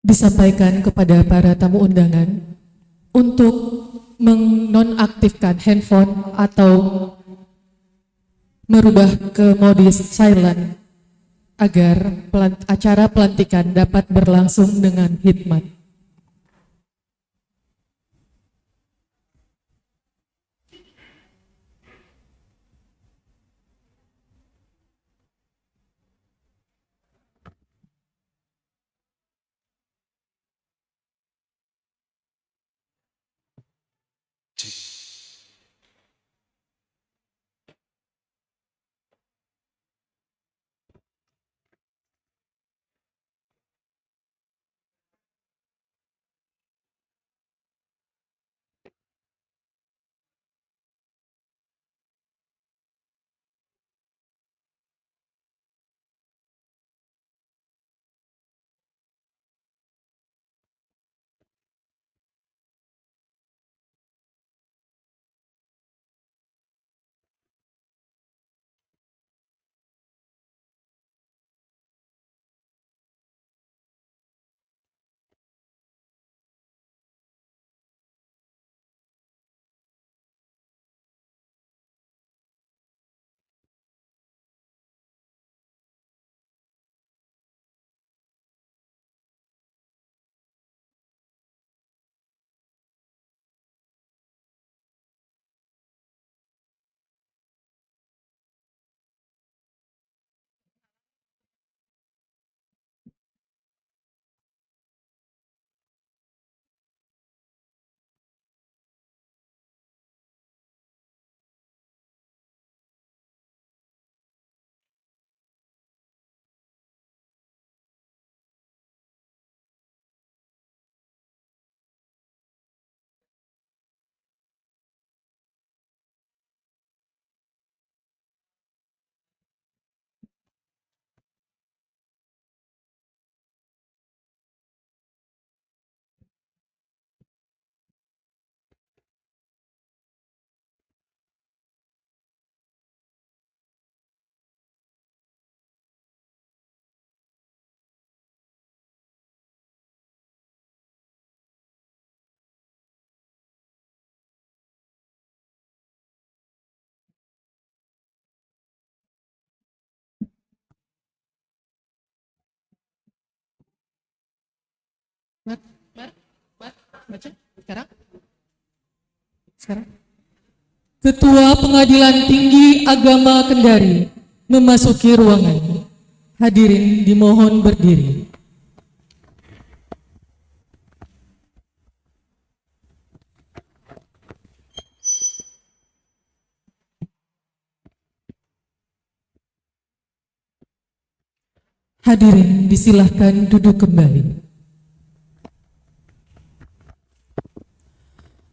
disampaikan kepada para tamu undangan untuk menonaktifkan handphone atau merubah ke mode silent agar acara pelantikan dapat berlangsung dengan hikmat. Baca sekarang. Ketua Pengadilan Tinggi Agama Kendari memasuki ruangan. Hadirin dimohon berdiri. Hadirin disilahkan duduk kembali.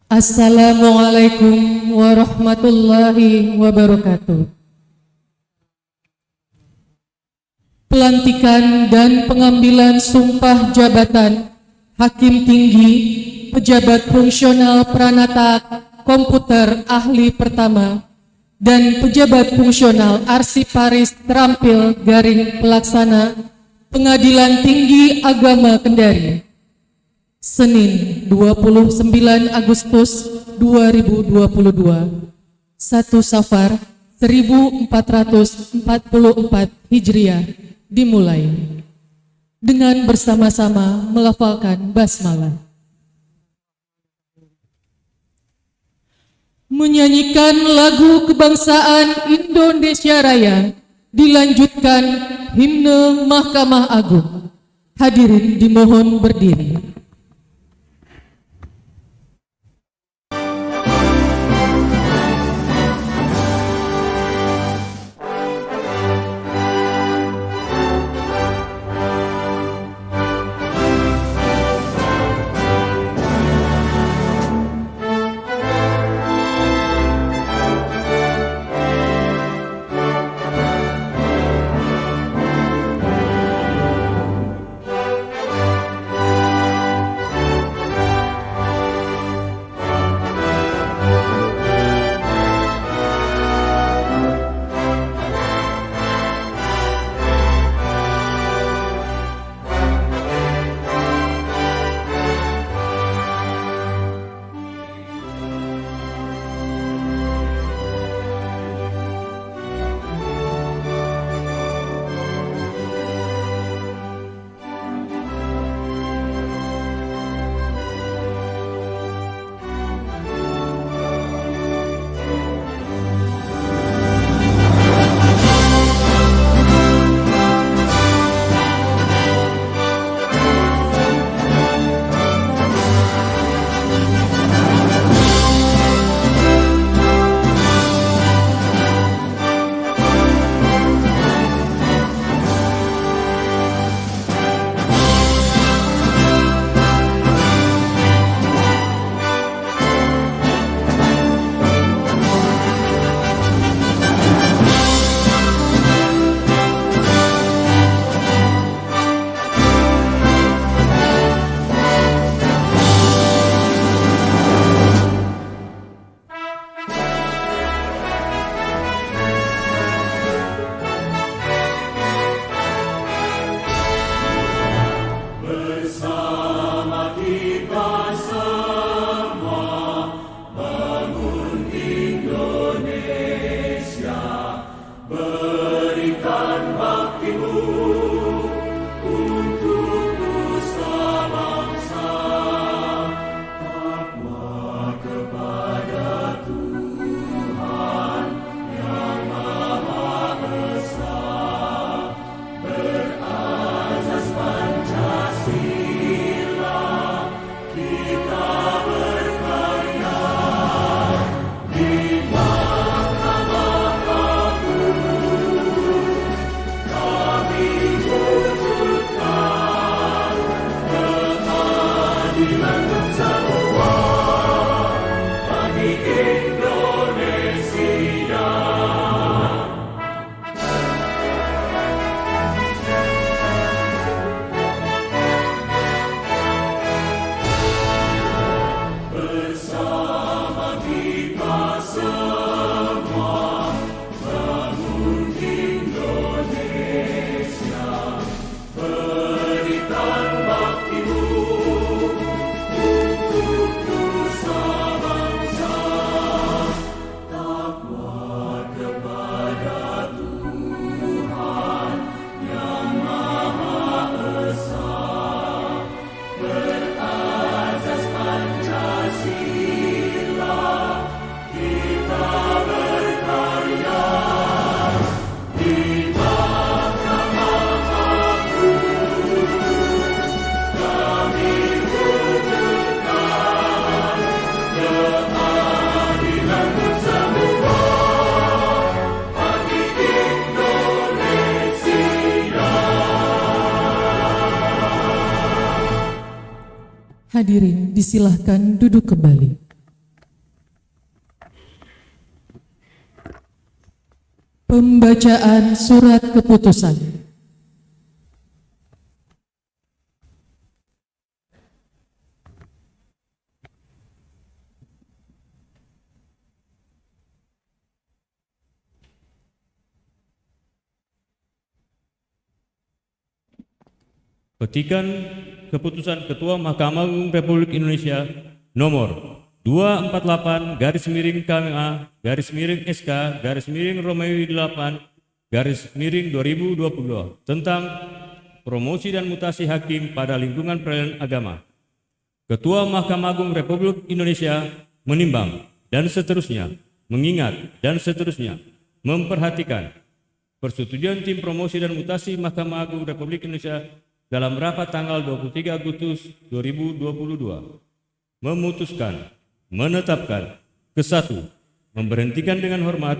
Assalamualaikum warahmatullahi wabarakatuh. Pelantikan dan pengambilan sumpah jabatan Hakim Tinggi, Pejabat Fungsional Pranata Komputer Ahli Pertama, dan Pejabat Fungsional Arsiparis Terampil Garing Pelaksana Pengadilan Tinggi Agama Kendari, Senin 29 Agustus 2022, 1 Safar 1444 Hijriah dimulai dengan bersama-sama melafalkan basmalah. Menyanyikan lagu kebangsaan Indonesia Raya, dilanjutkan himne Mahkamah Agung. Hadirin dimohon berdiri. Hadirin disilahkan duduk kembali. Pembacaan surat keputusan. Petikan Keputusan Ketua Mahkamah Agung Republik Indonesia nomor 248-KMA-SK-Romawi 8-2022 tentang promosi dan mutasi hakim pada lingkungan peradilan agama. Ketua Mahkamah Agung Republik Indonesia menimbang dan seterusnya, mengingat dan seterusnya, memperhatikan persetujuan tim promosi dan mutasi Mahkamah Agung Republik Indonesia dalam rapat tanggal 23 Agustus 2022, memutuskan, menetapkan, ke-1, memberhentikan dengan hormat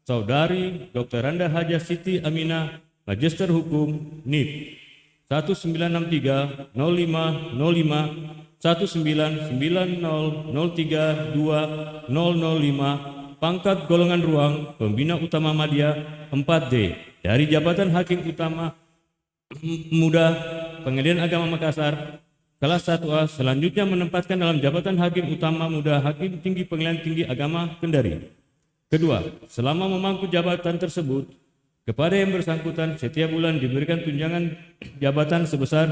Saudari Dr. Randa Hajah Siti Aminah, Magister Hukum, NIP 1963 05 05 1990 03 2005, pangkat golongan ruang Pembina Utama Madya 4D dari jabatan Hakim Utama Muda Pengadilan Agama Makassar kelas 1A, selanjutnya menempatkan dalam jabatan Hakim Utama Muda Hakim Tinggi Pengadilan Tinggi Agama Kendari. Kedua, selama memangku jabatan tersebut, kepada yang bersangkutan setiap bulan diberikan tunjangan jabatan sebesar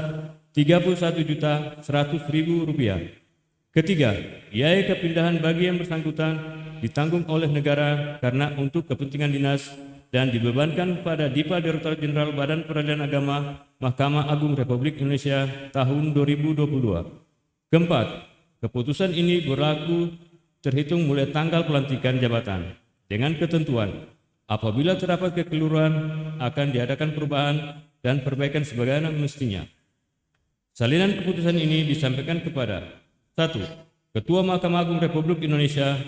Rp31.100.000. Ketiga, biaya kepindahan bagi yang bersangkutan ditanggung oleh negara karena untuk kepentingan dinas dan dibebankan pada Dipa Direktorat Jenderal Badan Peradilan Agama Mahkamah Agung Republik Indonesia tahun 2022. Keempat, keputusan ini berlaku terhitung mulai tanggal pelantikan jabatan dengan ketentuan apabila terdapat kekeliruan akan diadakan perubahan dan perbaikan sebagaimana mestinya. Salinan keputusan ini disampaikan kepada 1. Ketua Mahkamah Agung Republik Indonesia,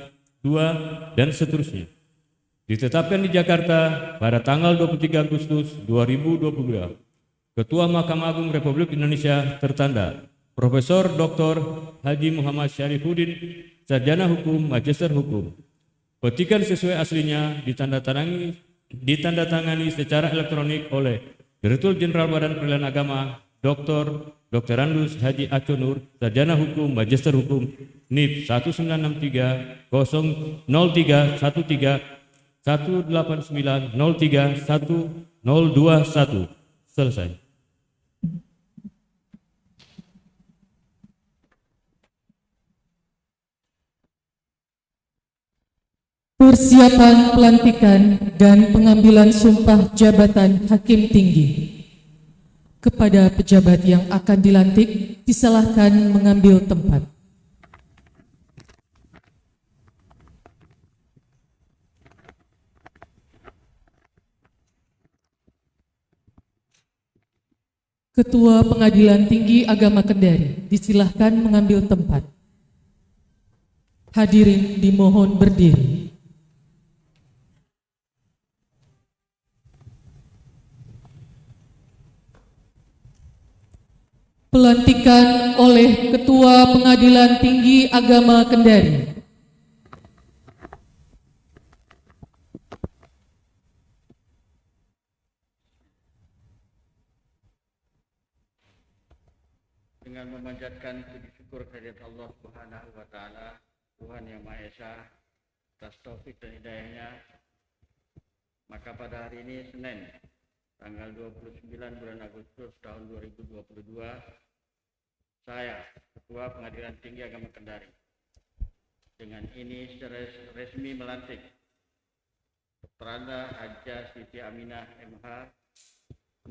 2, dan seterusnya. Ditetapkan di Jakarta pada tanggal 23 Agustus 2022. Ketua Mahkamah Agung Republik Indonesia tertanda Profesor Dr. Haji Muhammad Syarifuddin, Sarjana Hukum, Magister Hukum. Petikan sesuai aslinya ditandatangani secara elektronik oleh Direktur Jenderal Badan Peradilan Agama Dr. Andus Haji Aconur, Sarjana Hukum, Magister Hukum, NIP 1963 03 13 189 03 1021. Selesai. Persiapan pelantikan dan pengambilan sumpah jabatan Hakim Tinggi. Kepada pejabat yang akan dilantik, disilahkan mengambil tempat. Ketua Pengadilan Tinggi Agama Kendari, disilahkan mengambil tempat. Hadirin dimohon berdiri. Pelantikan oleh Ketua Pengadilan Tinggi Agama Kendari. Dengan memanjatkan puji syukur kehadirat Allah Subhanahu wa taala, Tuhan yang Maha Esa, atas taufik dan hidayahnya, maka pada hari ini Senin, tanggal 29 bulan Agustus tahun 2022, saya, Ketua Pengadilan Tinggi Agama Kendari, dengan ini secara resmi melantik Dr. Anda Hajjah Siti Aminah MH,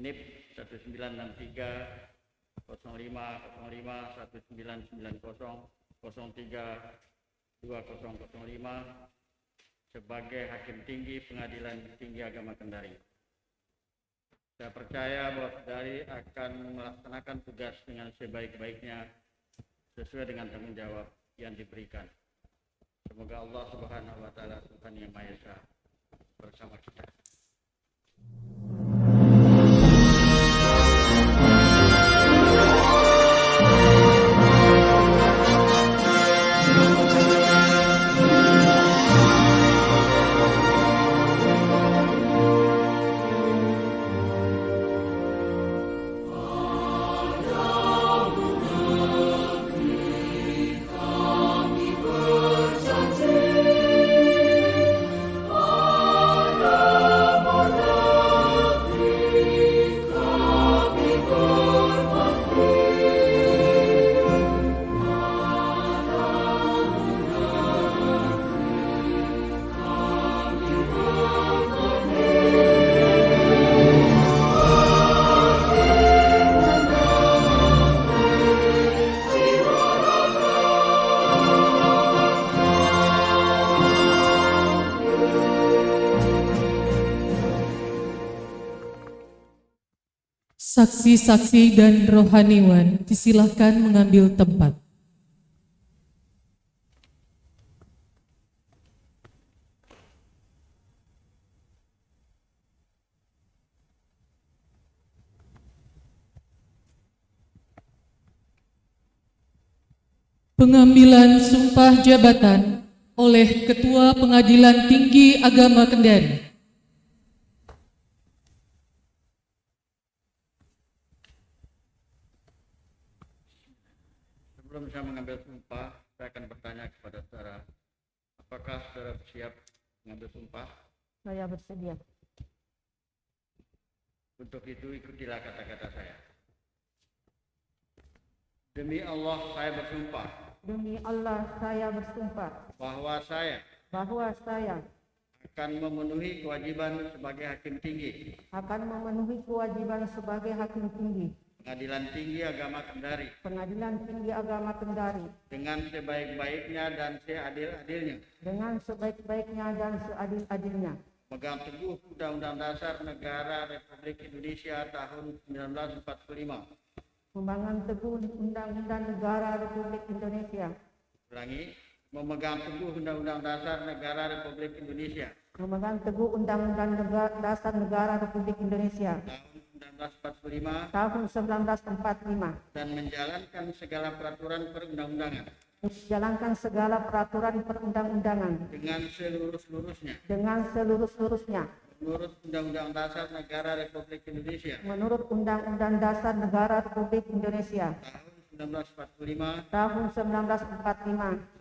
NIP 1963 05 05 1990 03 2005 sebagai Hakim Tinggi Pengadilan Tinggi Agama Kendari. Saya percaya bahwa saudari akan melaksanakan tugas dengan sebaik-baiknya sesuai dengan tanggung jawab yang diberikan. Semoga Allah Subhanahu wa taala, Tuhan yang Maha Esa, bersama kita. Saksi-saksi dan rohaniwan disilahkan mengambil tempat. Pengambilan sumpah jabatan oleh Ketua Pengadilan Tinggi Agama Kendari. Sebelum saya mengambil sumpah, saya akan bertanya kepada saudara, apakah saudara siap mengambil sumpah? Saya bersedia. Untuk itu ikutilah kata-kata saya. Demi Allah saya bersumpah Demi Allah saya bersumpah bahwa saya akan memenuhi kewajiban sebagai Hakim Tinggi akan memenuhi kewajiban sebagai Hakim Tinggi Pengadilan Tinggi Agama Kendari Pengadilan Tinggi Agama Kendari dengan sebaik-baiknya dan seadil-adilnya, dengan sebaik-baiknya dan seadil-adilnya, memegang teguh Undang-Undang Dasar Negara Republik Indonesia tahun 1945. memegang teguh Undang-Undang Negara Republik Indonesia, Ulangi, memegang teguh Undang-Undang Dasar Negara Republik Indonesia memegang teguh Undang-Undang Dasar Negara Republik Indonesia tahun 1945 tahun 1945 dan menjalankan segala peraturan perundang-undangan menjalankan segala peraturan perundang-undangan dengan seluruh-seluruhnya dengan seluruh-seluruhnya menurut Undang-Undang Dasar Negara Republik Indonesia menurut Undang-Undang Dasar Negara Republik Indonesia tahun 1945 tahun 1945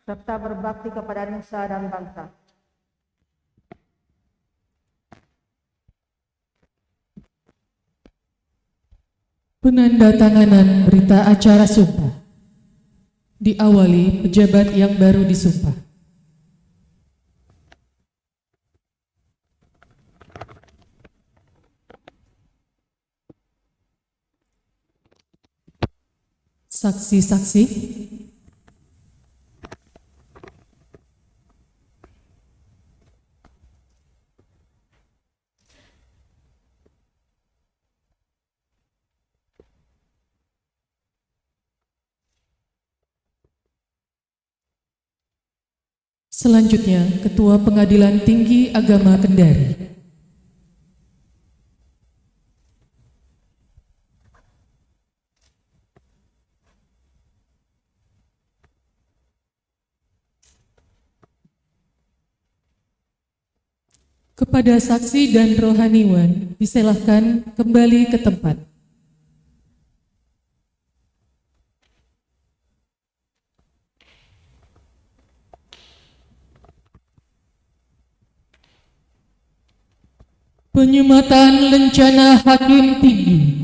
serta berbakti kepada nusa dan bangsa. Penandatanganan berita acara sumpah. Diawali pejabat yang baru disumpah. Saksi-saksi, selanjutnya Ketua Pengadilan Tinggi Agama Kendari. Kepada saksi dan rohaniwan, disilahkan kembali ke tempat. Penyematan lencana Hakim Tinggi.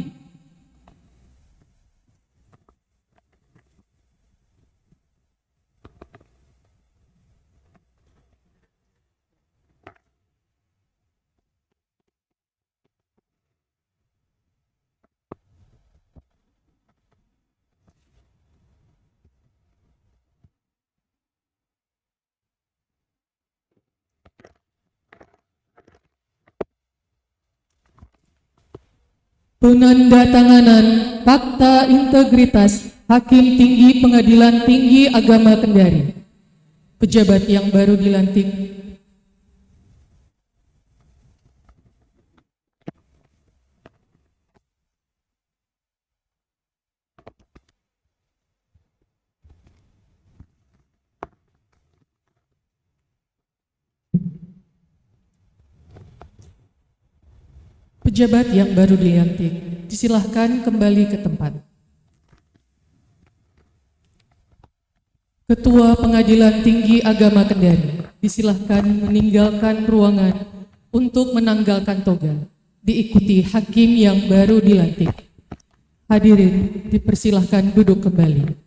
Penandatanganan Fakta Integritas Hakim Tinggi Pengadilan Tinggi Agama Kendari. Pejabat yang baru dilantik. Pejabat yang baru dilantik, disilahkan kembali ke tempat. Ketua Pengadilan Tinggi Agama Kendari, disilahkan meninggalkan ruangan untuk menanggalkan toga, diikuti hakim yang baru dilantik. Hadirin dipersilahkan duduk kembali.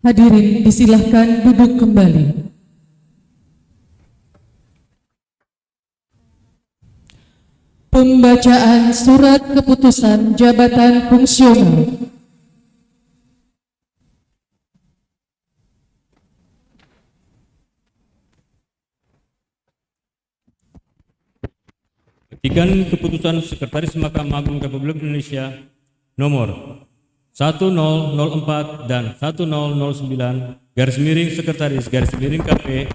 Hadirin disilahkan duduk kembali. Pembacaan surat keputusan jabatan fungsional. Petikan keputusan Sekretaris Mahkamah Agung Republik Indonesia nomor 1004 dan 1009 garis miring Sekretaris garis miring KP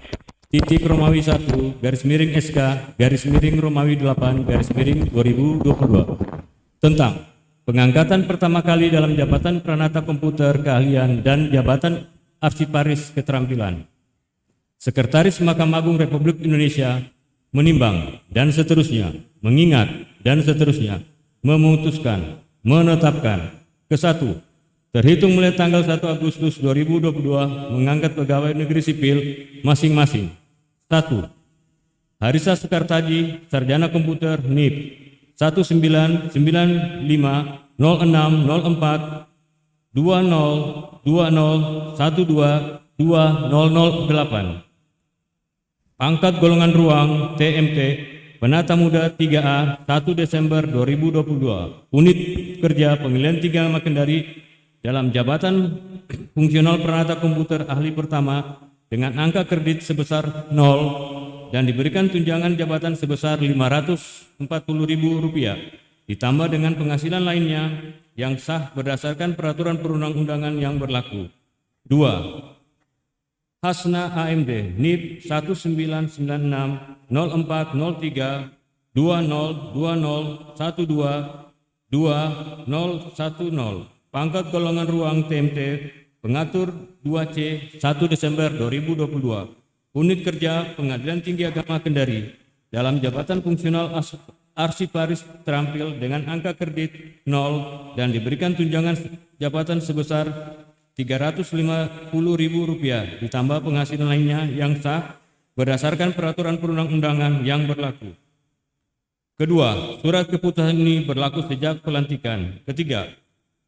titik Romawi 1 garis miring SK garis miring Romawi 8 garis miring 2022 tentang pengangkatan pertama kali dalam jabatan Pranata Komputer Keahlian dan jabatan Arsiparis Keterampilan. Sekretaris Mahkamah Agung Republik Indonesia menimbang dan seterusnya, mengingat dan seterusnya, memutuskan, menetapkan ke-1. Terhitung mulai tanggal 1 Agustus 2022 mengangkat pegawai negeri sipil masing-masing. 1. Harisa Soekartaji, Sarjana Komputer NIP 1995 06 04 20 20 12 2008. Pangkat golongan ruang TMT Penata Muda 3A 1 Desember 2022. Unit kerja pemilihan 3 Agama Kendari dalam jabatan fungsional Pranata Komputer Ahli Pertama dengan angka kredit sebesar 0 dan diberikan tunjangan jabatan sebesar Rp540.000 ditambah dengan penghasilan lainnya yang sah berdasarkan peraturan perundang-undangan yang berlaku. 2. Hasna AMD NIP 1996 04 03 20 20 12 2010. Pangkat golongan ruang TMT pengatur 2C 1 Desember 2022. Unit kerja Pengadilan Tinggi Agama Kendari dalam jabatan fungsional arsiparis terampil dengan angka kredit 0 dan diberikan tunjangan jabatan sebesar Rp350.000 ditambah penghasilan lainnya yang sah berdasarkan peraturan perundang-undangan yang berlaku. Kedua, surat keputusan ini berlaku sejak pelantikan. Ketiga,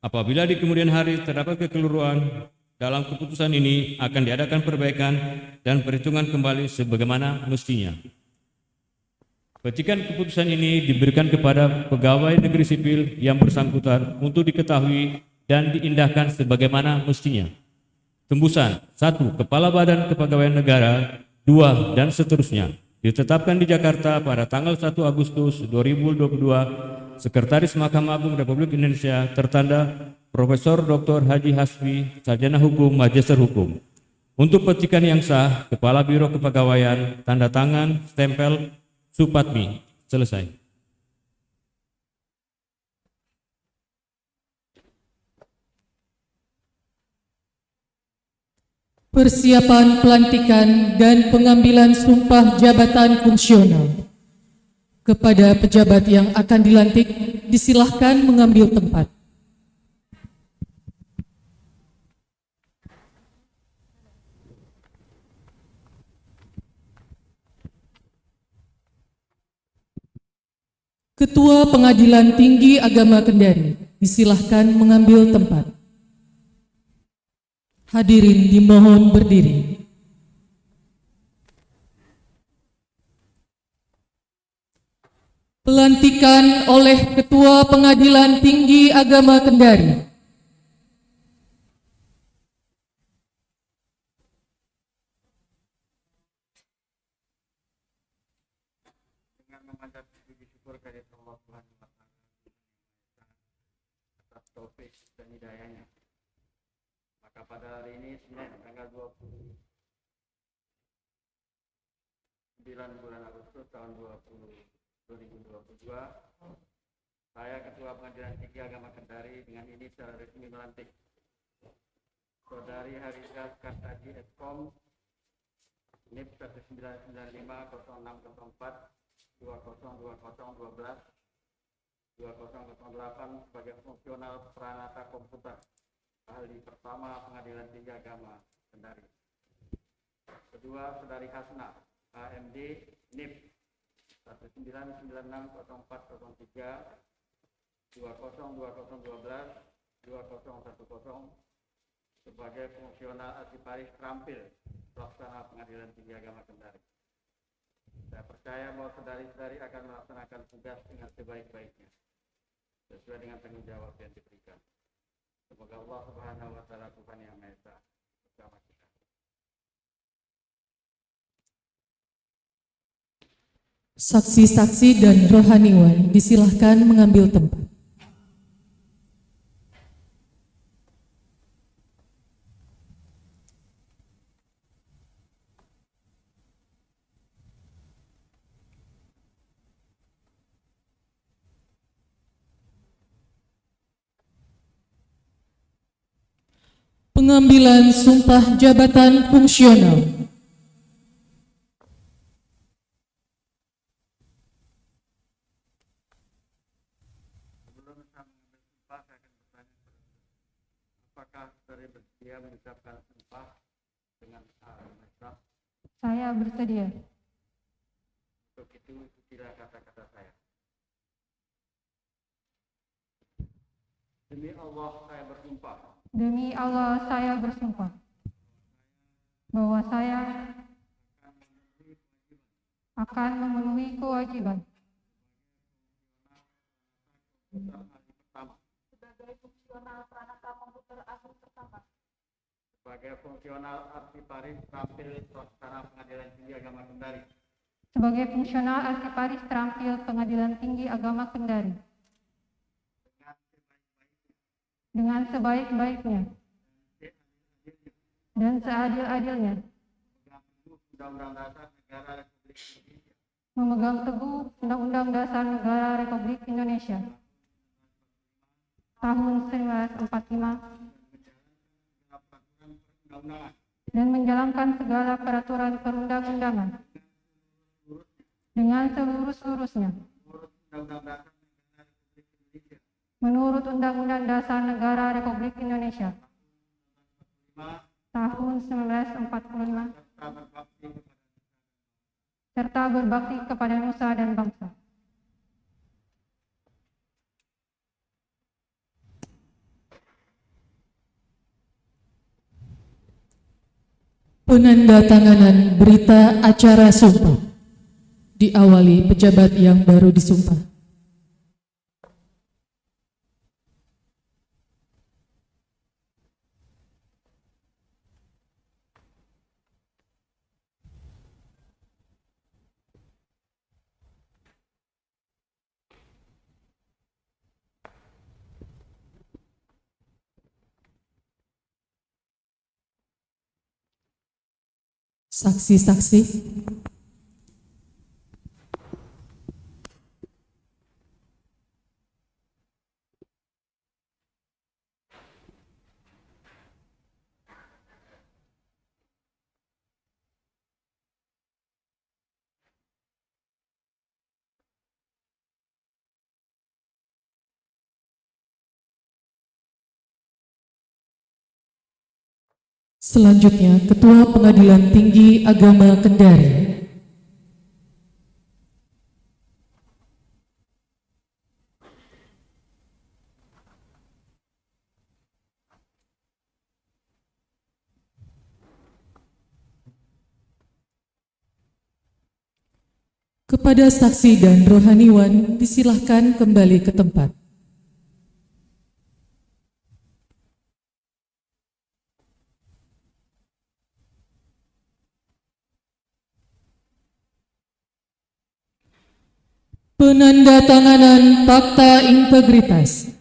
apabila di kemudian hari terdapat kekeliruan dalam keputusan ini akan diadakan perbaikan dan perhitungan kembali sebagaimana mestinya. Petikan keputusan ini diberikan kepada pegawai negeri sipil yang bersangkutan untuk diketahui dan diindahkan sebagaimana mestinya. Tembusan 1. Kepala Badan Kepegawaian Negara 2 dan seterusnya ditetapkan di Jakarta pada tanggal 1 Agustus 2022. Sekretaris Mahkamah Agung Republik Indonesia tertanda Profesor Dr. Haji Hasbi, Sarjana Hukum, Magister Hukum. Untuk petikan yang sah, Kepala Biro Kepegawaian, tanda tangan, stempel, Supatmi. Selesai. Persiapan pelantikan dan pengambilan sumpah jabatan fungsional. Kepada pejabat yang akan dilantik, disilahkan mengambil tempat. Ketua Pengadilan Tinggi Agama Kendari, disilahkan mengambil tempat. Hadirin dimohon berdiri. Pelantikan oleh Ketua Pengadilan Tinggi Agama Kendari. Dengan memanjat puji syukur kehadirat Allah Subhanahu wa taala atas taufik dan hidayahnya. Maka pada hari ini Senin tanggal 29 bulan Agustus tahun 2022, saya Ketua Pengadilan Tinggi Agama Kendari dengan ini secara resmi melantik Saudari Harisa Soekartaji Eskom NIP 1995 0604 202012 2008 sebagai fungsional Pranata Komputer Ahli Pertama Pengadilan Tinggi Agama Kendari. Kedua, Saudari Hasna AMD NIP 1996 0403 20 2012 2010 sebagai fungsional arsiparis terampil pelaksana Pengadilan Tinggi Agama Kendari. Saya percaya bahwa saudari-saudari akan melaksanakan tugas dengan sebaik-baiknya sesuai dengan tanggung jawab yang diberikan. Semoga Allah Subhanahu wa taala Tuhan yang Maha Esa bersama kita. Saksi-saksi dan rohaniwan disilahkan mengambil tempat. Pengambilan sumpah jabatan fungsional. Sebelum saya mengambil sumpah, saya akan bertanya apakah saudari bersedia mengucapkan sumpah dengan mesra? Saya bersedia. Untuk itu ikutilah kata-kata saya. Demi Allah saya bersumpah Demi Allah saya bersumpah bahwa saya akan memenuhi kewajiban sebagai fungsional arsiparis terampil pelaksana Pengadilan Tinggi Agama Kendari sebagai fungsional arsiparis terampil Pengadilan Tinggi Agama Kendari dengan sebaik-baiknya dan seadil-adilnya, Undang-Undang Dasar Negara Republik Indonesia memegang teguh Undang-Undang Dasar Negara Republik Indonesia tahun 1945 dan menjalankan segala peraturan perundang-undangan dengan seluruh-seluruhnya menurut Undang-Undang Dasar Negara Republik Indonesia tahun 1945 serta berbakti kepada nusa dan bangsa. Penandatanganan berita acara sumpah diawali pejabat yang baru disumpah. Saksi-saksi. Selanjutnya, Ketua Pengadilan Tinggi Agama Kendari. Kepada saksi dan rohaniwan disilahkan kembali ke tempat. Penandatanganan Fakta Integritas.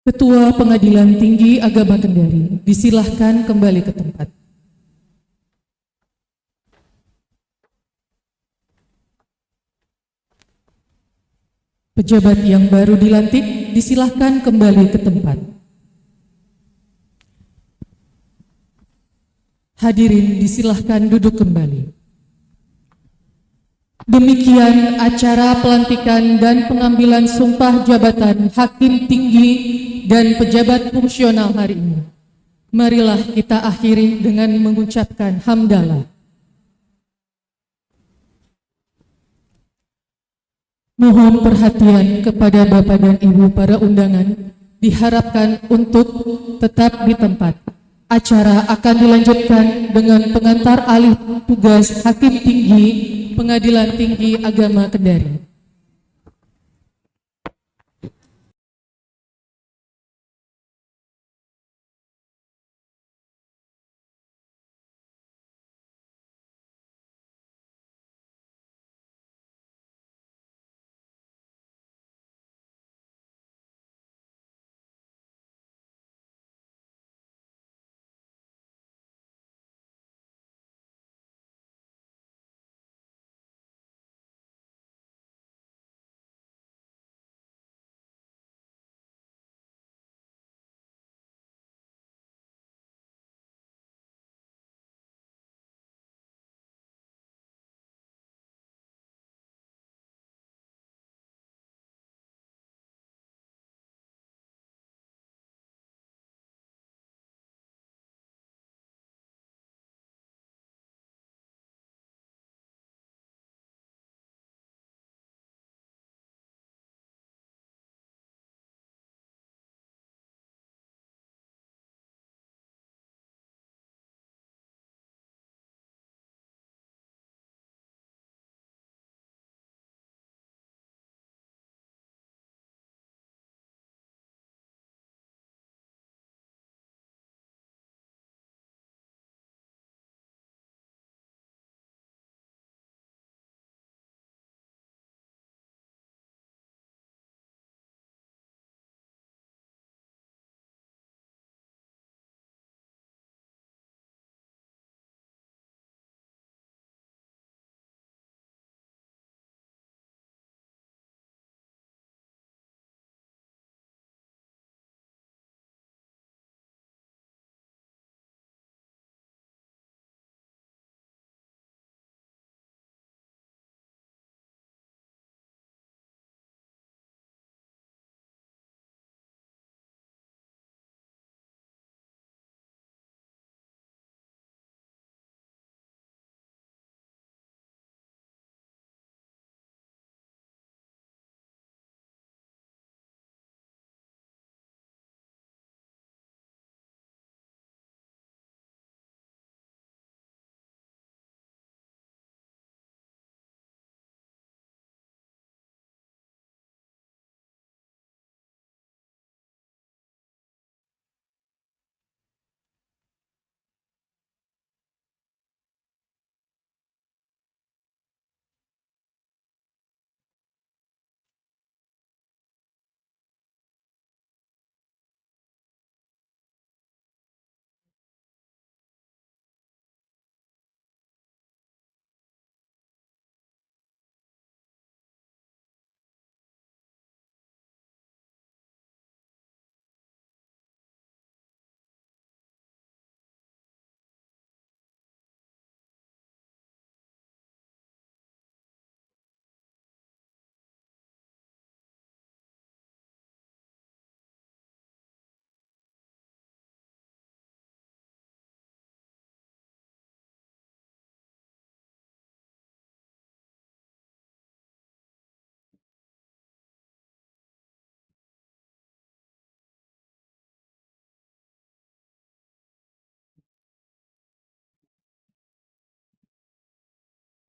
Ketua Pengadilan Tinggi Agama Kendari disilahkan kembali ke tempat. Pejabat yang baru dilantik disilahkan kembali ke tempat. Hadirin disilahkan duduk kembali. Demikian acara pelantikan dan pengambilan sumpah jabatan Hakim Tinggi dan pejabat fungsional hari ini. Marilah kita akhiri dengan mengucapkan hamdalah. Mohon perhatian kepada Bapak dan Ibu para undangan, diharapkan untuk tetap di tempat. Acara akan dilanjutkan dengan pengantar alih tugas Hakim Tinggi Pengadilan Tinggi Agama Kendari.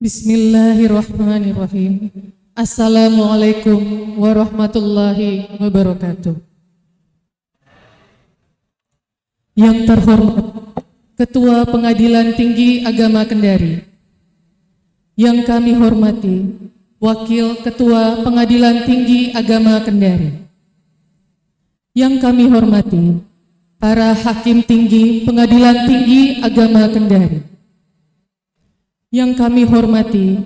Bismillahirrahmanirrahim. Assalamualaikum warahmatullahi wabarakatuh. Yang terhormat Ketua Pengadilan Tinggi Agama Kendari, yang kami hormati Wakil Ketua Pengadilan Tinggi Agama Kendari, yang kami hormati para Hakim Tinggi Pengadilan Tinggi Agama Kendari, yang kami hormati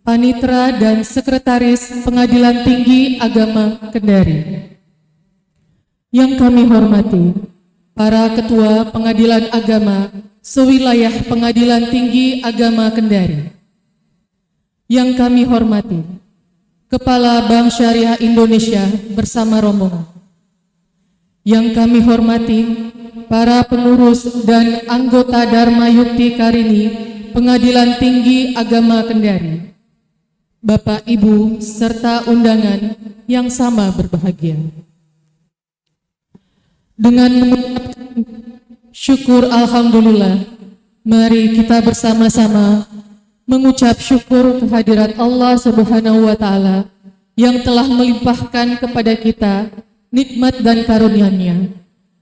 Panitera dan Sekretaris Pengadilan Tinggi Agama Kendari, yang kami hormati para ketua pengadilan agama sewilayah Pengadilan Tinggi Agama Kendari. Yang kami hormati, Kepala Bank Syariah Indonesia bersama rombongan. Yang kami hormati, para pengurus dan anggota Dharma Yukti Karini Pengadilan Tinggi Agama Kendari, Bapak, Ibu, serta undangan yang sama berbahagia. Dengan mengucapkan syukur alhamdulillah, mari kita bersama-sama mengucap syukur kehadirat Allah Subhanahu wa taala yang telah melimpahkan kepada kita nikmat dan karunia-Nya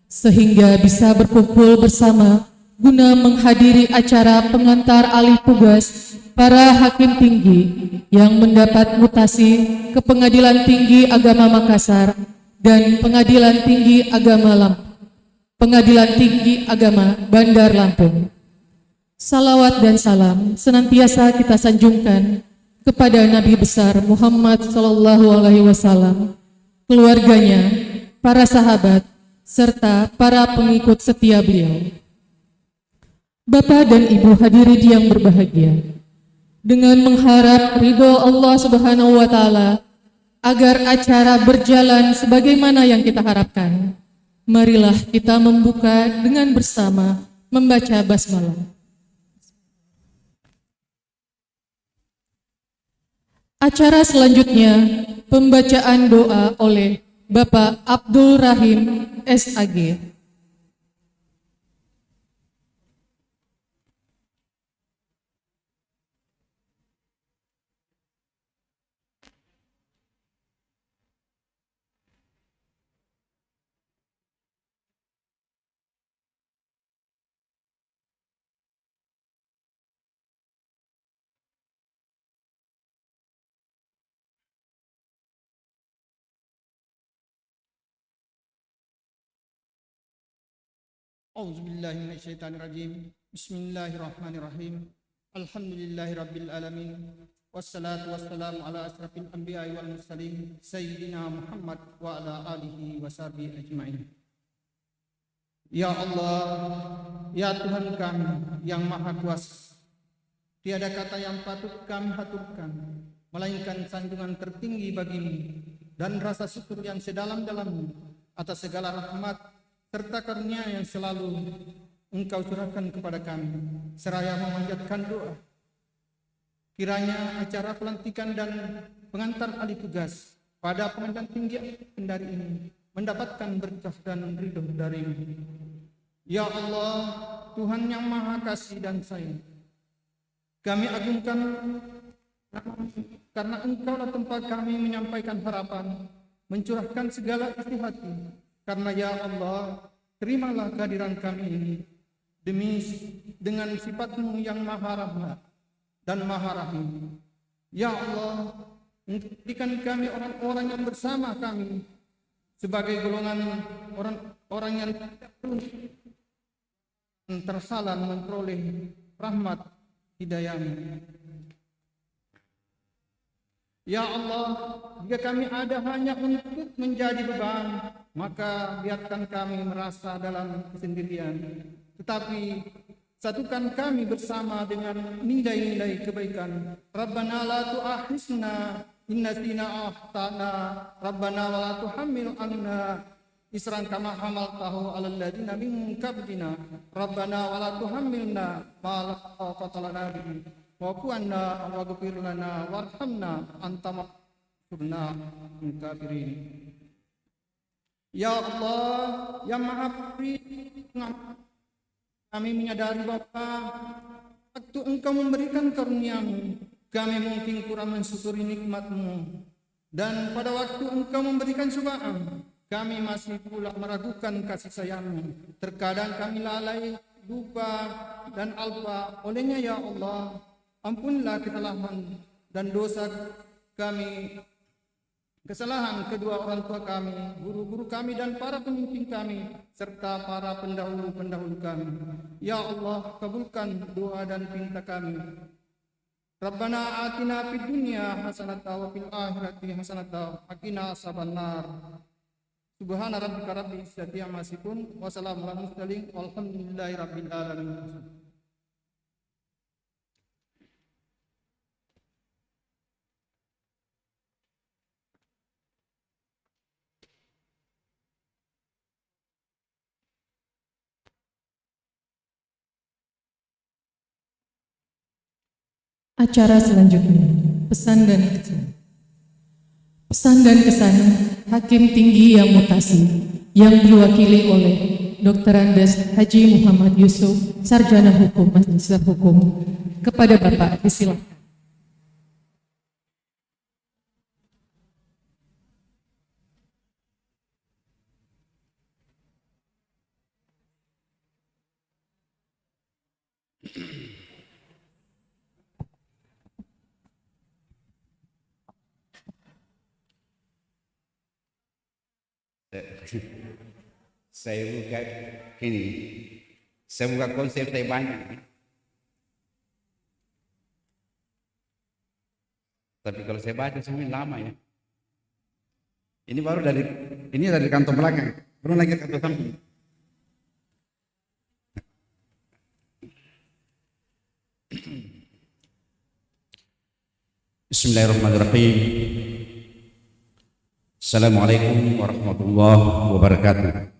sehingga bisa berkumpul bersama guna menghadiri acara pengantar alih tugas para hakim tinggi yang mendapat mutasi ke Pengadilan Tinggi Agama Makassar dan Pengadilan Tinggi Agama Bandar Lampung. Salawat dan salam senantiasa kita sanjungkan kepada Nabi besar Muhammad SAW, keluarganya, para sahabat, serta para pengikut setia beliau. Bapak dan Ibu hadirin yang berbahagia, dengan mengharap ridho Allah Subhanahu wa taala agar acara berjalan sebagaimana yang kita harapkan, marilah kita membuka dengan bersama membaca basmalah. Acara selanjutnya pembacaan doa oleh Bapak Abdul Rahim SAG. Auzubillahiminasyaitonirrajim. Bismillahirrahmanirrahim. Alhamdulillahirabbil alamin. Wassalatu wassalamu ala asrafil anbiya'i wal mursalin sayyidina Muhammad wa ala alihi washabihi ajmain. Ya Allah, ya Tuhan kami yang Maha Kuasa, tiada kata yang patut kami haturkan melainkan sanjungan tertinggi bagimu dan rasa syukur yang sedalam-dalamnya atas segala rahmat serta karunia yang selalu Engkau curahkan kepada kami, seraya memanjatkan doa. Kiranya acara pelantikan dan pengantar alih tugas pada Pengadilan Tinggi Kendari ini mendapatkan berkah dan ridho dari-Mu. Ya Allah, Tuhan yang Maha Kasih dan Sayang, kami agungkan karena Engkaulah tempat kami menyampaikan harapan, mencurahkan segala isi hati. Karena ya Allah, terimalah kehadiran kami ini dengan sifat-Mu yang Maha Rahmat dan Maha Rahim. Ya Allah, jadikan kami orang-orang yang bersama kami sebagai golongan orang-orang yang terhalang memperoleh rahmat hidayah-Mu. Ya Allah, jika kami ada hanya untuk menjadi beban, maka biarkan kami merasa dalam kesendirian. Tetapi satukan kami bersama dengan nilai-nilai kebaikan. Rabbana la tu'akhizna in nasina akhtana. Rabbana wa la tuhammil anna isran kama hamaltahu 'alal ladzina min qablina. Rabbana wa la tuhammilna ma la taqata lana bihi. Wa'fu anna waghfir lana warhamna anta maghfirna min kafirin. Ya Allah, yang Maha Pengampun, kami menyadari bahwa waktu Engkau memberikan karunia-Mu, kami mungkin kurang mensyukuri nikmat-Mu. Dan pada waktu Engkau memberikan cobaan, kami masih pula meragukan kasih sayang-Mu. Terkadang kami lalai, lupa, dan alpa. Olehnya ya Allah, ampunilah kesalahan dan dosa kami, kesalahan kedua orang tua kami, guru-guru kami dan para pemimpin kami, serta para pendahulu-pendahulu kami. Ya Allah, kabulkan doa dan pinta kami. Rabbana atina fid dunya hasanatan wa fil akhirati hasanatan wa qina adzabannar. Subhana rabbika rabbil izzati amma yasifun wa salamun alal mursalin walhamdulillahi rabbil alamin. Acara selanjutnya, pesan dan kesan. Pesan dan kesan Hakim Tinggi yang mutasi yang diwakili oleh Dr. Andes Haji Muhammad Yusuf, Sarjana Hukum Magister Hukum, kepada Bapak disilakan. Saya buka ini, saya buka konsep saya banyak, tapi kalau saya baca semuanya lama ya. Ini baru dari kantong belakang, belum lagi kantong samping. Bismillahirrahmanirrahim. Assalamualaikum warahmatullahi wabarakatuh.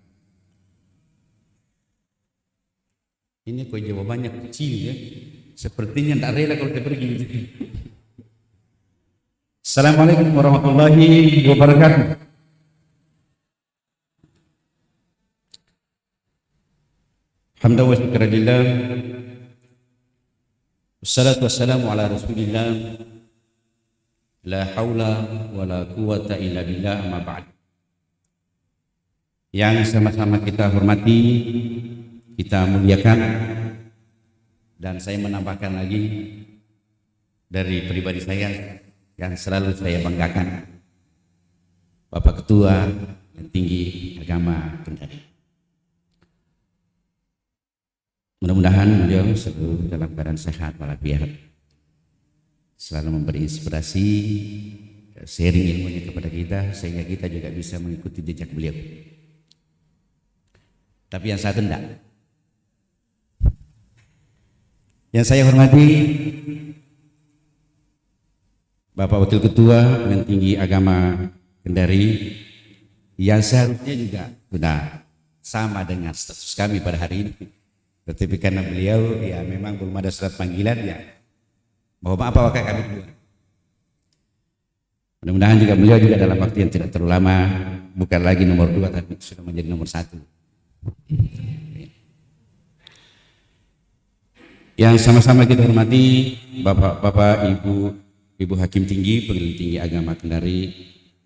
Ini kok jawabannya kecil ya. Sepertinya tidak rela kalau saya pergi. Assalamualaikum warahmatullahi wabarakatuh. Hamdan wa syukran lillah. Wassalatu wassalamu ala Rasulillah. La haula wa la quwata illa billah, amma ba'd. Yang sama-sama kita hormati, kita muliakan, dan saya menambahkan lagi dari pribadi saya yang selalu saya banggakan, Bapak Ketua yang Tinggi Agama Kendari. Mudah-mudahan beliau selalu dalam keadaan sehat walafiat, selalu memberi inspirasi, sharing ilmunya kepada kita sehingga kita juga bisa mengikuti jejak beliau. Tapi yang satu enggak. Yang saya hormati Bapak Wakil Ketua Pengadilan Tinggi Agama Kendari, yang seharusnya juga sudah sama dengan status kami pada hari ini, tetapi karena beliau ya memang belum ada surat panggilan, ya mohon maaf wakil kami berdua. Mudah-mudahan juga beliau juga dalam waktu yang tidak terlalu lama bukan lagi nomor 2 tapi sudah menjadi nomor 1. Yang sama-sama kita hormati Bapak-bapak, Ibu Hakim Tinggi Pengadilan Tinggi Agama Kendari,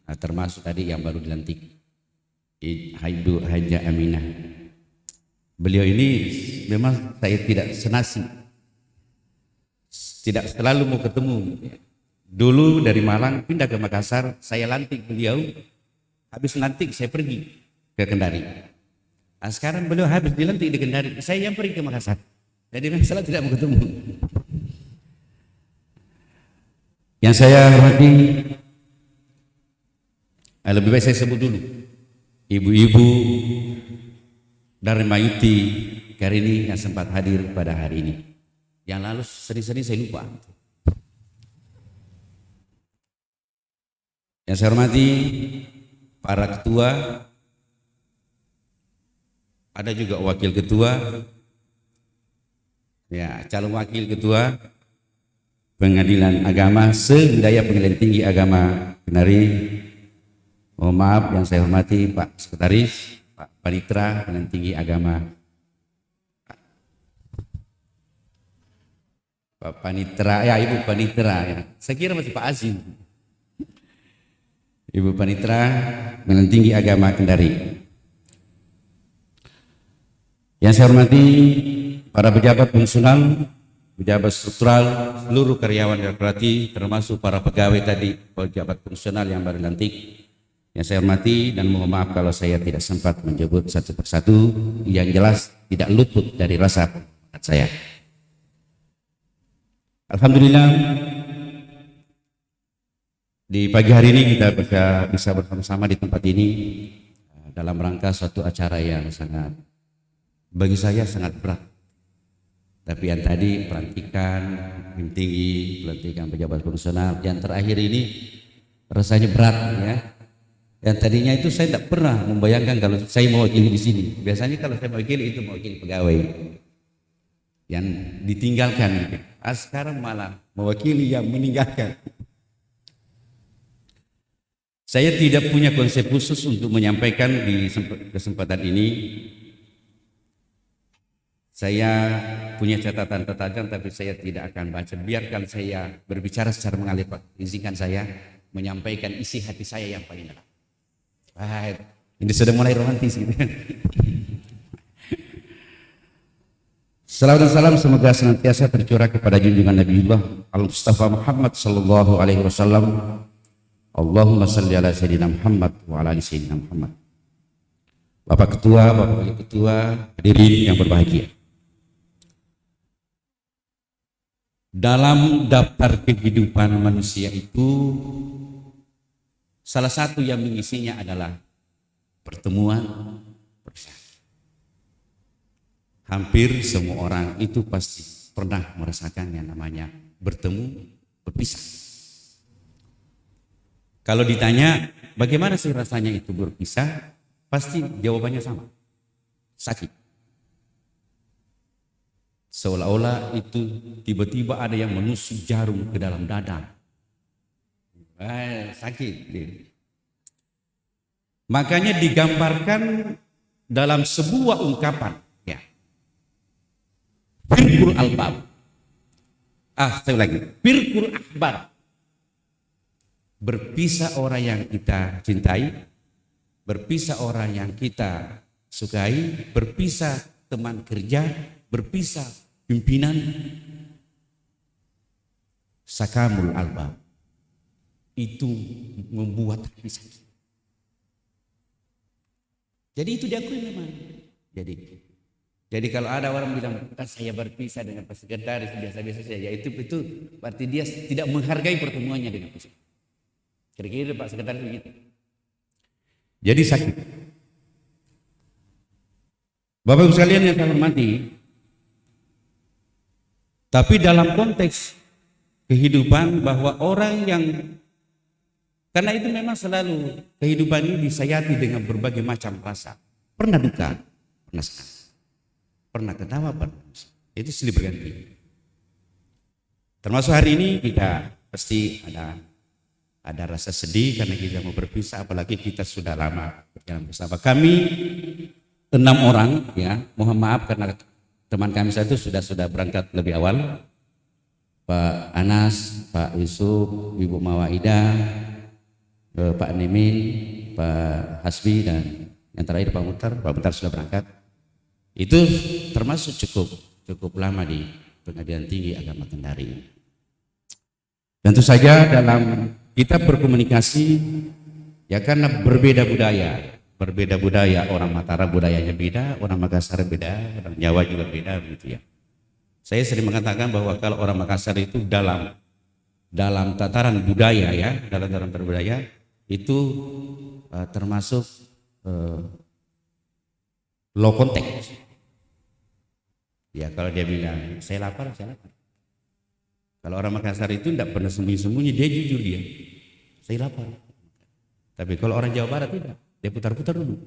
termasuk tadi yang baru dilantik Ibu Haja Aminah. Beliau ini memang saya tidak senasi, tidak selalu mau ketemu. Dulu dari Malang pindah ke Makassar, saya lantik beliau, habis lantik saya pergi ke Kendari. Nah, sekarang beliau habis dilantik di Kendari, saya yang pergi ke Makassar. Jadi memang salah tidak mau ketemu. Yang saya hormati, lebih baik saya sebut dulu ibu-ibu dari Mayuti Karini yang sempat hadir pada hari ini. Yang lalu sering-sering saya lupa. Yang saya hormati para ketua, ada juga wakil ketua, ya calon wakil ketua Pengadilan Agama se-Wilayah Pengadilan Tinggi Agama Kendari. Mohon maaf yang saya hormati Pak Sekretaris, Pak Panitra Pengadilan Tinggi Agama, Pak Panitra, ya Ibu Panitra, ya. Saya kira masih Pak Azim. Ibu Panitra Pengadilan Tinggi Agama Kendari. Yang saya hormati para pejabat fungsional, pejabat struktural, seluruh karyawan birokrasi, termasuk para pegawai tadi, pejabat fungsional yang baru dilantik. Yang saya hormati dan mohon maaf kalau saya tidak sempat menyebut satu persatu, yang jelas tidak luput dari rasa hormat saya. Alhamdulillah, di pagi hari ini kita bisa bersama-sama di tempat ini dalam rangka suatu acara yang sangat, bagi saya sangat berat. Tapi yang tadi pelantikan Hakim Tinggi, pelantikan pejabat fungsional, yang terakhir ini rasanya berat ya. Yang tadinya itu saya tidak pernah membayangkan kalau saya mewakili di sini. Biasanya kalau saya mewakili itu mewakili pegawai yang ditinggalkan. Sekarang malah mewakili yang meninggalkan. Saya tidak punya konsep khusus untuk menyampaikan di kesempatan ini. Saya punya catatan tajam, tapi saya tidak akan baca. Biarkan saya berbicara secara mengalir, Pak. Izinkan saya menyampaikan isi hati saya yang paling dalam. Ini sudah mulai romantis gitu. Salawat dan salam semoga senantiasa tercurah kepada junjungan Nabiullah Al-Mustafa Muhammad sallallahu alaihi wasallam. Allahumma salli ala sayyidina Muhammad wa ala ali sayyidina Muhammad. Bapak Ketua, Bapak Wakil Ketua, hadirin yang berbahagia. Dalam daftar kehidupan manusia itu, salah satu yang mengisinya adalah pertemuan berpisah. Hampir semua orang itu pasti pernah merasakan yang namanya bertemu berpisah. Kalau ditanya bagaimana sih rasanya itu berpisah, pasti jawabannya sama, sakit. Seolah-olah itu tiba-tiba ada yang menusuk jarum ke dalam dada. Sakit. Makanya digambarkan dalam sebuah ungkapan, ya. Firqul albab. Saya lagi. Firqul akbar. Berpisah orang yang kita cintai, berpisah orang yang kita sukai, berpisah teman kerja, berpisah pimpinan. Sakamul albab. Itu membuat hati sakit. Jadi itu diakui memang. Jadi kalau ada orang bilang saya berpisah dengan Pak Sekretaris biasa-biasa saja, ya itu berarti dia tidak menghargai pertemuannya dengan Pak. Kira-kira Pak Sekretaris begitu. Jadi sakit. Bapak Ibu sekalian yang saya hormati, tapi dalam konteks kehidupan bahwa orang yang, karena itu memang selalu kehidupan ini disayati dengan berbagai macam rasa. Pernah duka, pernah senang, pernah ketawa, pernah itu silih berganti. Termasuk hari ini kita pasti ada rasa sedih karena kita mau berpisah, apalagi kita sudah lama berjalan bersama. Kami 6 orang, ya, mohon maaf karena teman kami satu sudah berangkat lebih awal. Pak Anas, Pak Yusuf, Ibu Mawaidah, Pak Nemin, Pak Hasbi, dan yang terakhir Pak Mutar sudah berangkat. Itu termasuk cukup lama di Pengadilan Tinggi Agama Kendari. Tentu saja dalam kita berkomunikasi, ya karena berbeda budaya, orang Mataram budayanya beda, orang Makassar beda, orang Jawa juga beda begitu ya. Saya sering mengatakan bahwa kalau orang Makassar itu dalam tataran budaya ya, dalam tataran berbudaya itu termasuk low contact. Ya kalau dia bilang saya lapar. Kalau orang Makassar itu tidak pernah sembunyi-sembunyi, dia jujur dia. Saya lapar. Tapi kalau orang Jawa Barat tidak, dia putar-putar dulu.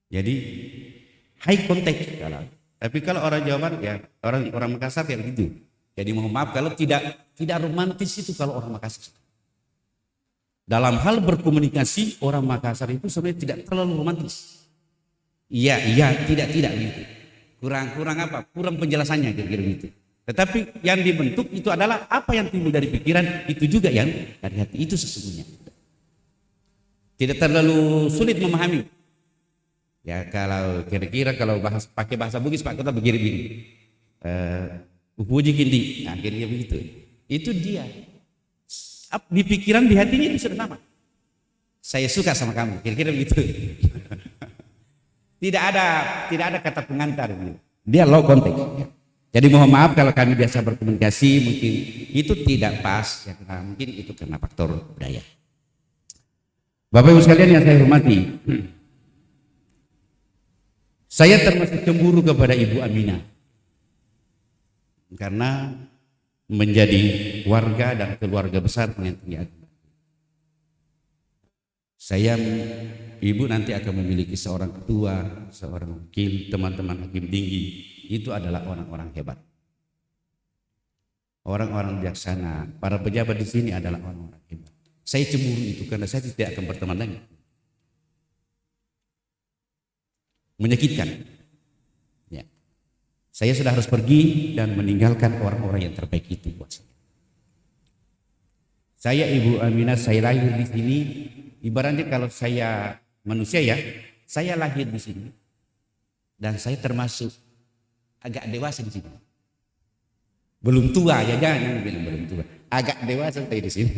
Jadi high contact kalau. Tapi kalau orang Jawa Barat ya orang Makassar kayak begitu. Jadi mohon maaf kalau tidak romantis itu kalau orang Makassar. Dalam hal berkomunikasi orang Makassar itu sebenarnya tidak terlalu romantis. Iya, tidak gitu. Kurang apa? Kurang penjelasannya kira-kira gitu. Tetapi yang dibentuk itu adalah apa yang timbul dari pikiran, itu juga yang dari hati, itu sesungguhnya. Tidak terlalu sulit memahami. Ya kalau kira-kira kalau pakai bahasa Bugis Pak Kota begini. Puji kindi, nah kira-kira begitu. Itu dia. Di pikiran, di hatinya itu sudah sama. Saya suka sama kamu, kira-kira begitu. Tidak ada kata pengantar gitu. Dia low contact. Jadi mohon maaf kalau kami biasa berkomunikasi mungkin itu tidak pas ya, mungkin itu karena faktor budaya. Bapak Ibu sekalian yang saya hormati, saya termasuk cemburu kepada Ibu Aminah karena menjadi warga dan keluarga besar Pengadilan Tinggi Agama. Ibu nanti akan memiliki seorang ketua, seorang wakil, teman-teman hakim tinggi, itu adalah orang-orang hebat. Orang-orang bijaksana, para pejabat di sini adalah orang-orang hebat. Saya cemburu itu karena saya tidak akan berteman lagi. Menyakitkan. Ya. Saya sudah harus pergi dan meninggalkan orang-orang yang terbaik itu buat saya. Saya Ibu Aminah, saya lahir di sini. Ibaratnya kalau saya manusia ya, saya lahir di sini dan saya termasuk agak dewasa di sini. Belum tua ya, jangan bilang belum tua. Agak dewasa saya di sini.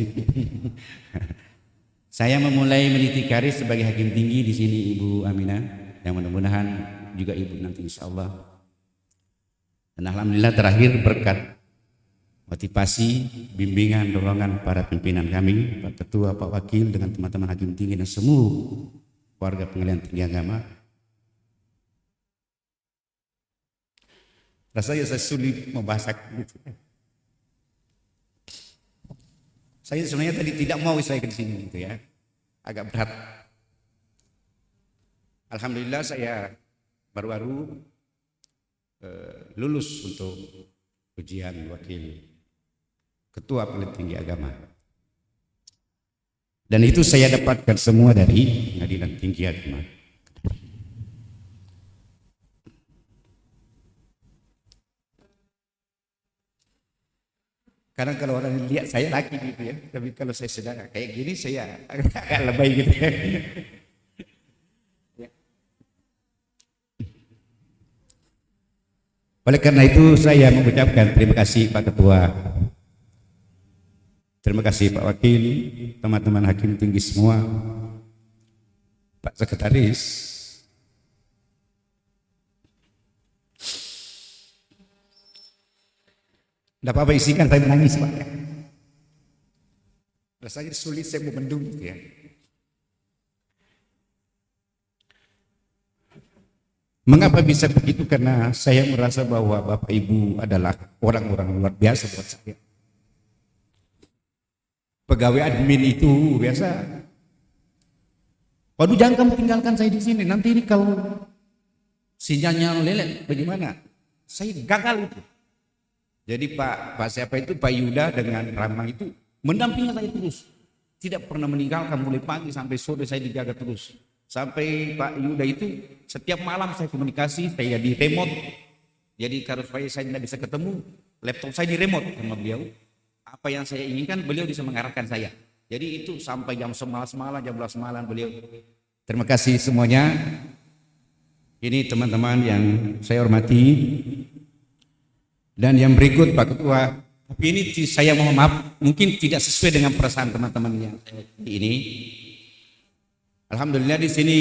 Saya memulai meniti karir sebagai hakim tinggi di sini Ibu Aminah, yang mudah-mudahan juga Ibu nanti insya Allah. Dan alhamdulillah terakhir berkat motivasi, bimbingan, dorongan para pimpinan kami, Pak Ketua, Pak Wakil, dengan teman-teman hakim tinggi dan semua warga Pengadilan Tinggi Agama. Rasanya saya sulit membahasakan itu. Saya sebenarnya tadi tidak mau saya ke sini gitu ya, agak berat. Alhamdulillah saya baru-baru lulus untuk ujian wakil Ketua Pengadilan Tinggi Agama. Dan itu saya dapatkan semua dari Pengadilan Tinggi Agama. Karena kalau orang lihat saya laki gitu ya, tapi kalau saya saudara kayak gini saya agak lebay gitu ya. Oleh karena itu saya mengucapkan terima kasih Pak Ketua. Terima kasih Pak Wakil, teman-teman hakim tinggi semua, Pak Sekretaris. Tidak apa-apa isikan, saya menangis Pak. Rasanya sulit saya memendung gitu ya. Mengapa bisa begitu? Karena saya merasa bahwa Bapak Ibu adalah orang-orang luar biasa buat saya. Pegawai admin itu biasa. Waduh, jangan kamu tinggalkan saya di sini. Nanti ini kalau sinyalnya lelet bagaimana? Saya gagal itu. Jadi Pak siapa itu, Pak Yuda dengan Rama itu mendampingi saya terus. Tidak pernah meninggalkan, mulai pagi sampai sore saya dijaga terus. Sampai Pak Yuda itu setiap malam saya komunikasi, saya di remote. Jadi kalau saya tidak bisa ketemu, laptop saya di remote sama beliau. Apa yang saya inginkan beliau bisa mengarahkan saya. Jadi itu sampai jam 11 malam, jam 12 malam beliau. Terima kasih semuanya. Ini teman-teman yang saya hormati. Dan yang berikut Pak Ketua, tapi ini saya mohon maaf, mungkin tidak sesuai dengan perasaan teman-teman yang ini. Alhamdulillah di sini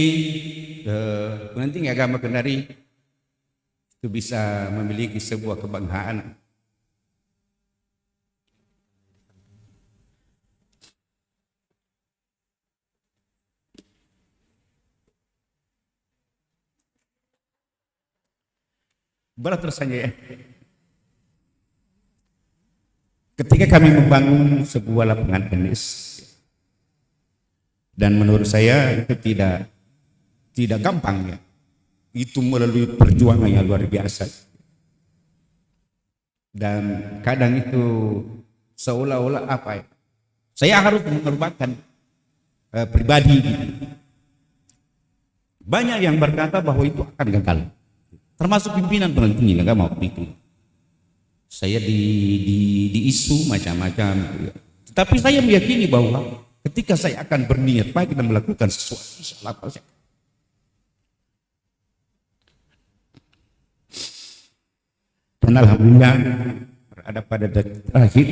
Pengadilan Tinggi Agama Kendari itu bisa memiliki sebuah kebanggaan. Berat rasanya ya. Ketika kami membangun sebuah lapangan tenis, dan menurut saya itu tidak gampang ya. Itu melalui perjuangan yang luar biasa. Dan kadang itu seolah-olah apa ya? Saya harus mengorbankan pribadi gitu. Banyak yang berkata bahwa itu akan gagal. Termasuk pimpinan Pengadilan Tinggi Agama waktu itu. Saya di isu macam-macam. Tetapi saya meyakini bahwa ketika saya akan berniat baik dan melakukan sesuatu, dan alhamdulillah berada pada detik terakhir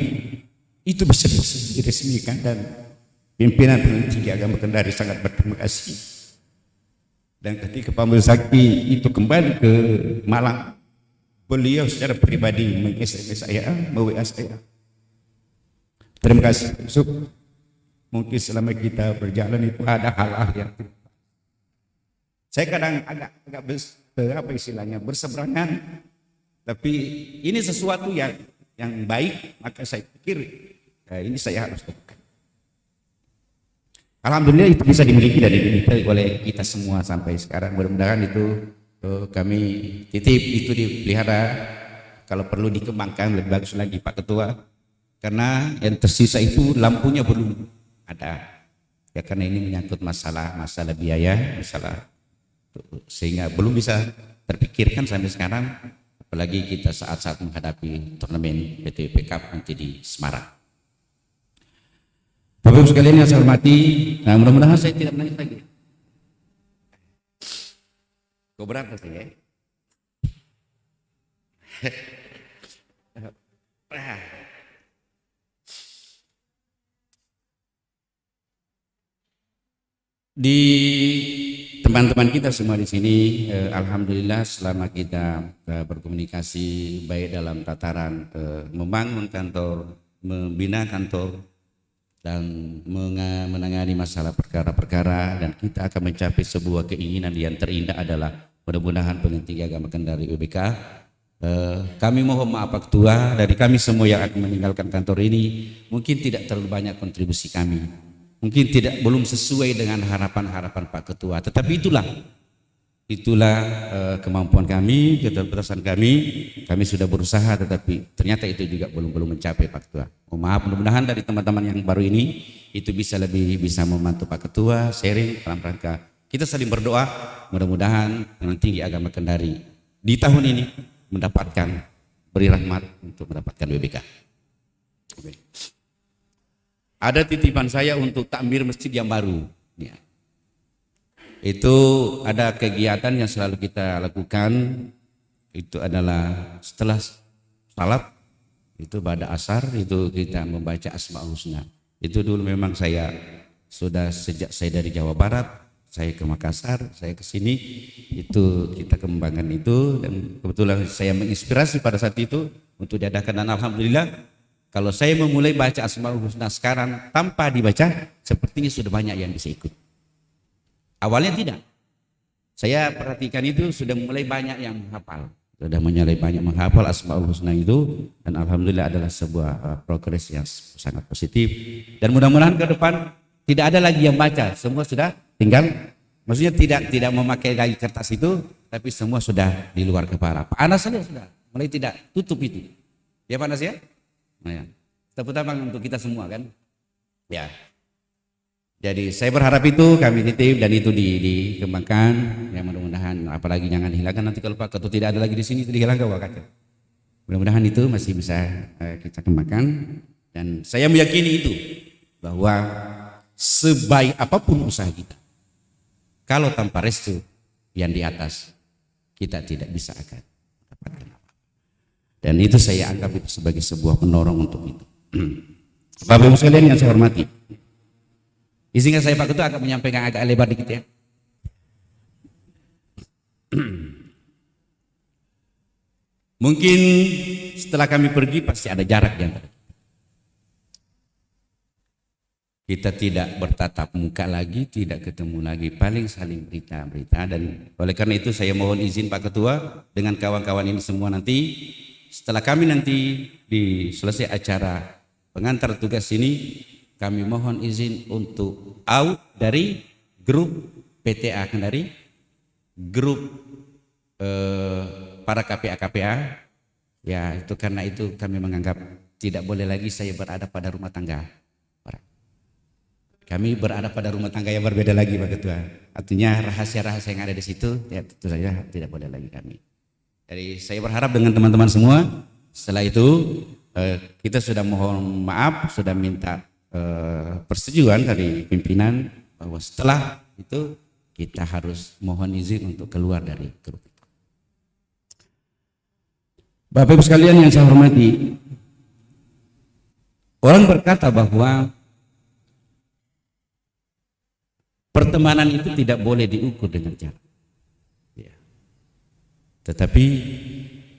itu bisa diresmikan dan pimpinan Pengadilan Tinggi Agama Kendari sangat berterima kasih. Dan ketika Pak Muzaki itu kembali ke Malang, beliau secara pribadi meng-SMS saya, me-WA saya. Terima kasih. Mungkin selama kita berjalan itu ada hal-hal yang saya kadang agak apa istilahnya berseberangan, tapi ini sesuatu yang baik, maka saya pikir ini saya harus lakukan. Alhamdulillah itu bisa dimiliki dan dimiliki oleh kita semua sampai sekarang. Mudah-mudahan itu kami titip itu dipelihara, kalau perlu dikembangkan lebih bagus lagi Pak Ketua, karena yang tersisa itu lampunya belum ada ya, karena ini menyangkut masalah biaya, masalah sehingga belum bisa terpikirkan sampai sekarang, apalagi kita saat-saat menghadapi turnamen PTWP Cup nanti di Semarang. Bapak Ibu sekalian yang saya hormati, nah mudah-mudahan saya tidak menangis lagi. Kok berat rasanya ya? Di teman-teman kita semua di sini, alhamdulillah selama kita berkomunikasi baik dalam tataran membangun kantor, membina kantor, dan menangani masalah perkara-perkara, dan kita akan mencapai sebuah keinginan yang terindah adalah mudah-mudahan Pengadilan Tinggi Agama Kendari UBK. Kami mohon maaf Pak Ketua, dari kami semua yang akan meninggalkan kantor ini mungkin tidak terlalu banyak kontribusi kami, mungkin belum sesuai dengan harapan-harapan Pak Ketua, tetapi itulah kemampuan kami, keterbatasan kami sudah berusaha, tetapi ternyata itu juga belum mencapai Pak Ketua. Mohon maaf, mudah-mudahan dari teman-teman yang baru ini itu bisa membantu Pak Ketua sharing dalam rangka kita saling berdoa, mudah-mudahan Pengadilan Tinggi Agama Kendari di tahun ini beri rahmat untuk mendapatkan WBK. Ada titipan saya untuk takmir masjid yang baru ya. Itu ada kegiatan yang selalu kita lakukan, itu adalah setelah salat itu pada asar itu kita membaca Asmaul Husna. Itu dulu memang saya sudah sejak saya dari Jawa Barat, saya ke Makassar, saya ke sini, itu kita kembangkan itu, dan kebetulan saya menginspirasi pada saat itu untuk diadakan, dan alhamdulillah kalau saya memulai baca Asmaul Husna sekarang tanpa dibaca, sepertinya sudah banyak yang bisa ikut. Awalnya tidak. Saya perhatikan itu sudah mulai banyak yang menghafal. Sudah mulai banyak menghafal Asmaul Husna itu, dan alhamdulillah adalah sebuah progres yang sangat positif. Dan mudah-mudahan ke depan tidak ada lagi yang baca, semua sudah tinggal, maksudnya tidak memakai lagi kertas itu, tapi semua sudah di luar kepala. Pak Anas saja sudah mulai tidak tutup itu. Ya Pak Anas ya? Nah, ya. Tepuk tangan untuk kita semua kan? Ya. Jadi saya berharap itu kami titip dan itu dikembangkan. Ya mudah-mudahan, apalagi jangan hilangkan nanti kalau Pak Ketua tidak ada lagi di sini itu dihilangkan Pak Ketua. Mudah-mudahan itu masih bisa kita kembangkan, dan saya meyakini itu bahwa sebaik apapun usaha kita, kalau tanpa restu yang di atas, kita tidak bisa akan mendapatkan apa. Dan itu saya anggap itu sebagai sebuah penorong untuk itu. Bapak Ibu sekalian yang saya hormati, izinkan saya Pak Ketua akan menyampaikan agak lebar dikit ya. Mungkin setelah kami pergi pasti ada jarak di antara kita, tidak bertatap muka lagi, tidak ketemu lagi, paling saling berita-berita. Dan oleh karena itu saya mohon izin Pak Ketua dengan kawan-kawan ini semua, nanti setelah kami nanti selesai acara pengantar tugas ini, kami mohon izin untuk out dari grup PTA Kendari, grup para KPA ya, itu karena itu kami menganggap tidak boleh lagi saya berada pada rumah tangga. Kami berada pada rumah tangga yang berbeda lagi Pak Ketua. Artinya rahasia-rahasia yang ada di situ ya tentu saja tidak boleh lagi kami. Jadi saya berharap dengan teman-teman semua, setelah itu kita sudah mohon maaf, sudah minta persetujuan dari pimpinan bahwa setelah itu kita harus mohon izin untuk keluar dari grup itu. Bapak Ibu sekalian yang saya hormati, orang berkata bahwa pertemanan itu tidak boleh diukur dengan jarak. Ya. Tetapi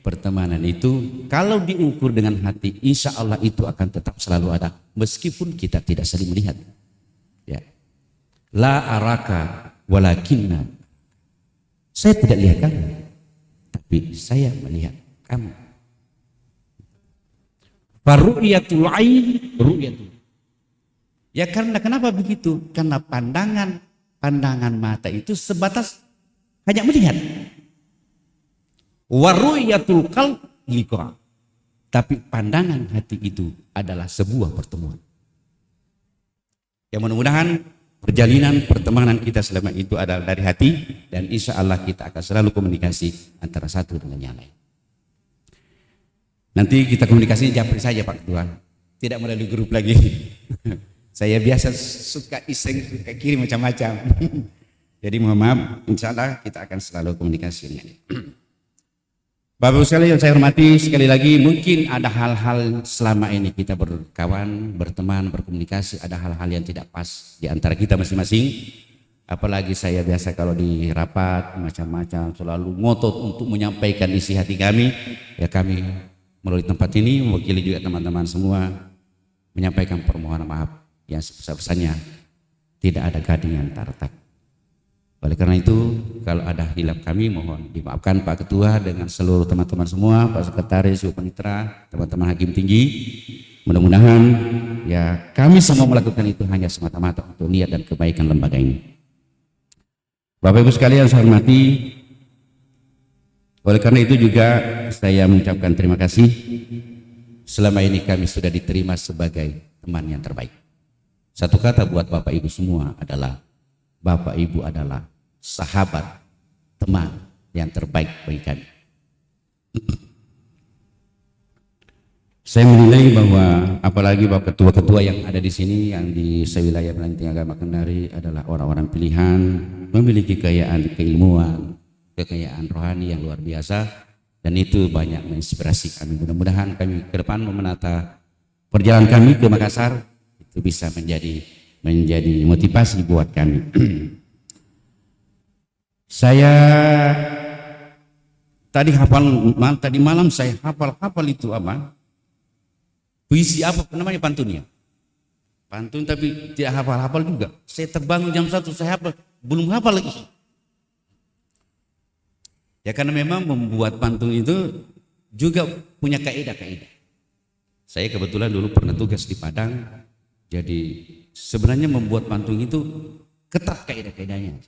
pertemanan itu kalau diukur dengan hati, insya Allah itu akan tetap selalu ada, meskipun kita tidak saling melihat. Ya. La araka walakinna. Saya tidak lihat kamu, tapi saya melihat kamu. Faru'yatul ain ru'yatul. Ya karena kenapa begitu? Karena pandangan mata itu sebatas hanya melihat. Wa ru'yatul qalb liqa. Tapi pandangan hati itu adalah sebuah pertemuan. Yang mudah-mudahan perjalanan pertemanan kita selama itu adalah dari hati, dan insya Allah kita akan selalu komunikasi antara satu dengan yang lain. Nanti kita komunikasi japri saja Pak Ketua, tidak melalui grup lagi. Saya biasa suka iseng, suka kirim macam-macam. Jadi mohon maaf, insya Allah kita akan selalu komunikasi dengan ini. Bapak Ibu sekalian yang saya hormati, sekali lagi mungkin ada hal-hal selama ini kita berkawan, berteman, berkomunikasi, ada hal-hal yang tidak pas di antara kita masing-masing. Apalagi saya biasa kalau di rapat macam-macam selalu ngotot untuk menyampaikan isi hati kami. Ya kami melalui tempat ini mewakili juga teman-teman semua menyampaikan permohonan maaf yang sebesar-besarnya, tidak ada gading yang tak retak. Oleh karena itu, kalau ada hilap kami mohon dimaafkan Pak Ketua dengan seluruh teman-teman semua, Pak Sekretaris, Ibu Panitera, teman-teman Hakim Tinggi. Mudah-mudahan ya kami semua melakukan itu hanya semata-mata untuk niat dan kebaikan lembaga ini. Bapak Ibu sekalian saya hormati, oleh karena itu juga saya mengucapkan terima kasih. Selama ini kami sudah diterima sebagai teman yang terbaik. Satu kata buat Bapak Ibu semua adalah Bapak Ibu adalah sahabat, teman yang terbaik bagi kami. Saya menilai bahwa apalagi Bapak ketua-ketua yang ada di sini, yang di sewilayah Pelanting Agama Kendari adalah orang-orang pilihan, memiliki kekayaan keilmuan, kekayaan rohani yang luar biasa, dan itu banyak menginspirasi kami. Mudah-mudahan kami ke depan menata perjalanan kami ke Makassar itu bisa menjadi motivasi buat kami. Saya tadi malam saya hafal itu apa? Puisi apa namanya, pantunnya? Pantun tapi tidak hafal juga. Saya terbangun jam 1 saya hafal, belum hafal lagi. Ya karena memang membuat pantun itu juga punya kaidah-kaidah. Saya kebetulan dulu pernah tugas di Padang, jadi sebenarnya membuat pantun itu ketat kaidah-kaidahnya.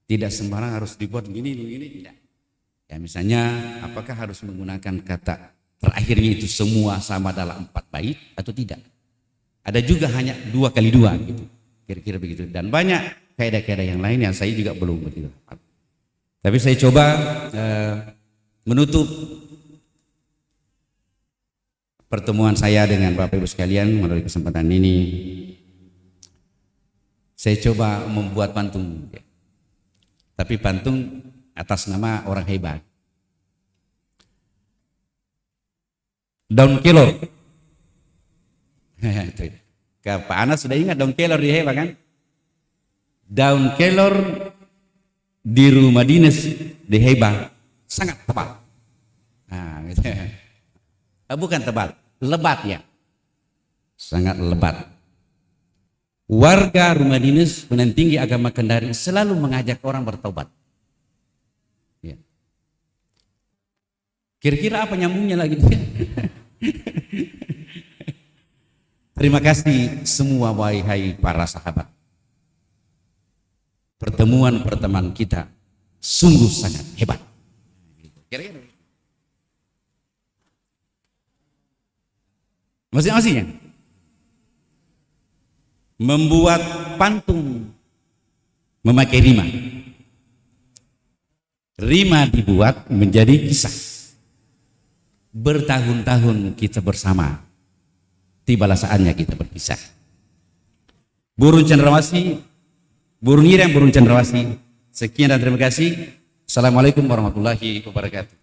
Tidak sembarang harus dibuat begini, tidak. Ya misalnya apakah harus menggunakan kata terakhirnya itu semua sama dalam 4 bait atau tidak. Ada juga hanya 2 kali 2 gitu. Kira-kira begitu. Dan banyak kaidah-kaidah yang lain yang saya juga belum begitu. Tapi saya coba menutup pertemuan saya dengan Bapak Ibu sekalian melalui kesempatan ini. Saya coba membuat pantun, tapi pantun atas nama orang hebat. Daun kelor. Pak Anas sudah ingat daun kelor di hebat kan? Daun kelor di rumah dinas di Hebah sangat tebal. Nah, gitu. Bukan tebal, lebat ya, sangat lebat. Warga rumah dinas Pengadilan Tinggi Agama Kendari selalu mengajak orang bertobat. Ya. Kira-kira apa nyambungnya lagi? Terima kasih semua wahai para sahabat. Pertemuan kita sungguh sangat hebat. Kira-kira masing-masingnya membuat pantun memakai rima. Rima dibuat menjadi kisah. Bertahun-tahun kita bersama, tibalah saatnya kita berpisah. Burung cendrawasih, burung ireng, burung cendrawasih. Sekian dan terima kasih. Assalamualaikum warahmatullahi wabarakatuh.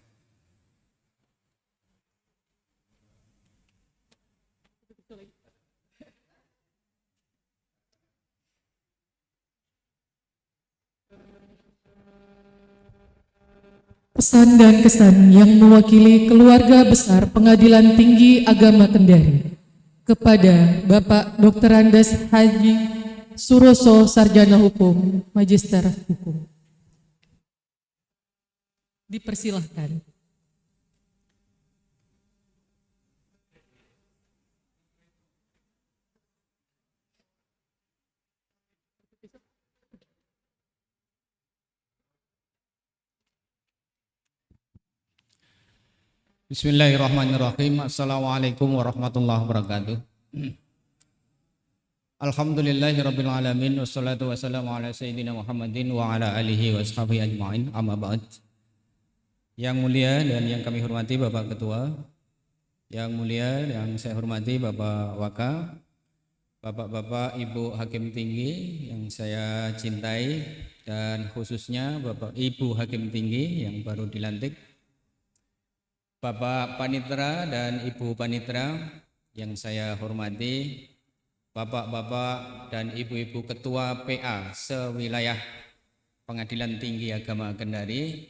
Pesan dan kesan yang mewakili keluarga besar Pengadilan Tinggi Agama Kendari kepada Bapak Dr. Andes Haji Suroso Sarjana Hukum, Magister Hukum. Dipersilahkan. Bismillahirrahmanirrahim. Assalamualaikum warahmatullahi wabarakatuh. Alhamdulillahirabbil alamin wassalatu wassalamu ala sayyidina Muhammadin wa ala alihi wa ashabihi ajmain. Amma ba'd. Yang mulia dan yang kami hormati Bapak Ketua, yang mulia yang saya hormati Bapak Waka, Bapak-bapak Ibu Hakim Tinggi yang saya cintai, dan khususnya Bapak Ibu Hakim Tinggi yang baru dilantik, Bapak Panitera dan Ibu Panitera yang saya hormati, Bapak-bapak dan Ibu-ibu Ketua PA sewilayah Pengadilan Tinggi Agama Kendari,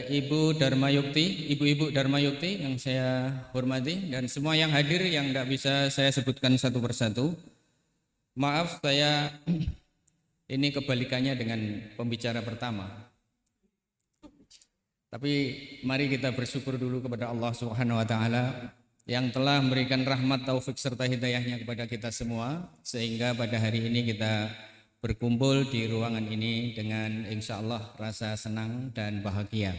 Ibu Dharmayukti, Ibu-ibu Dharmayukti yang saya hormati, dan semua yang hadir yang tidak bisa saya sebutkan satu persatu. Maaf, saya ini kebalikannya dengan pembicara pertama. Tapi mari kita bersyukur dulu kepada Allah Subhanahu wa taala yang telah memberikan rahmat, taufik serta hidayahnya kepada kita semua, sehingga pada hari ini kita berkumpul di ruangan ini dengan insya Allah rasa senang dan bahagia.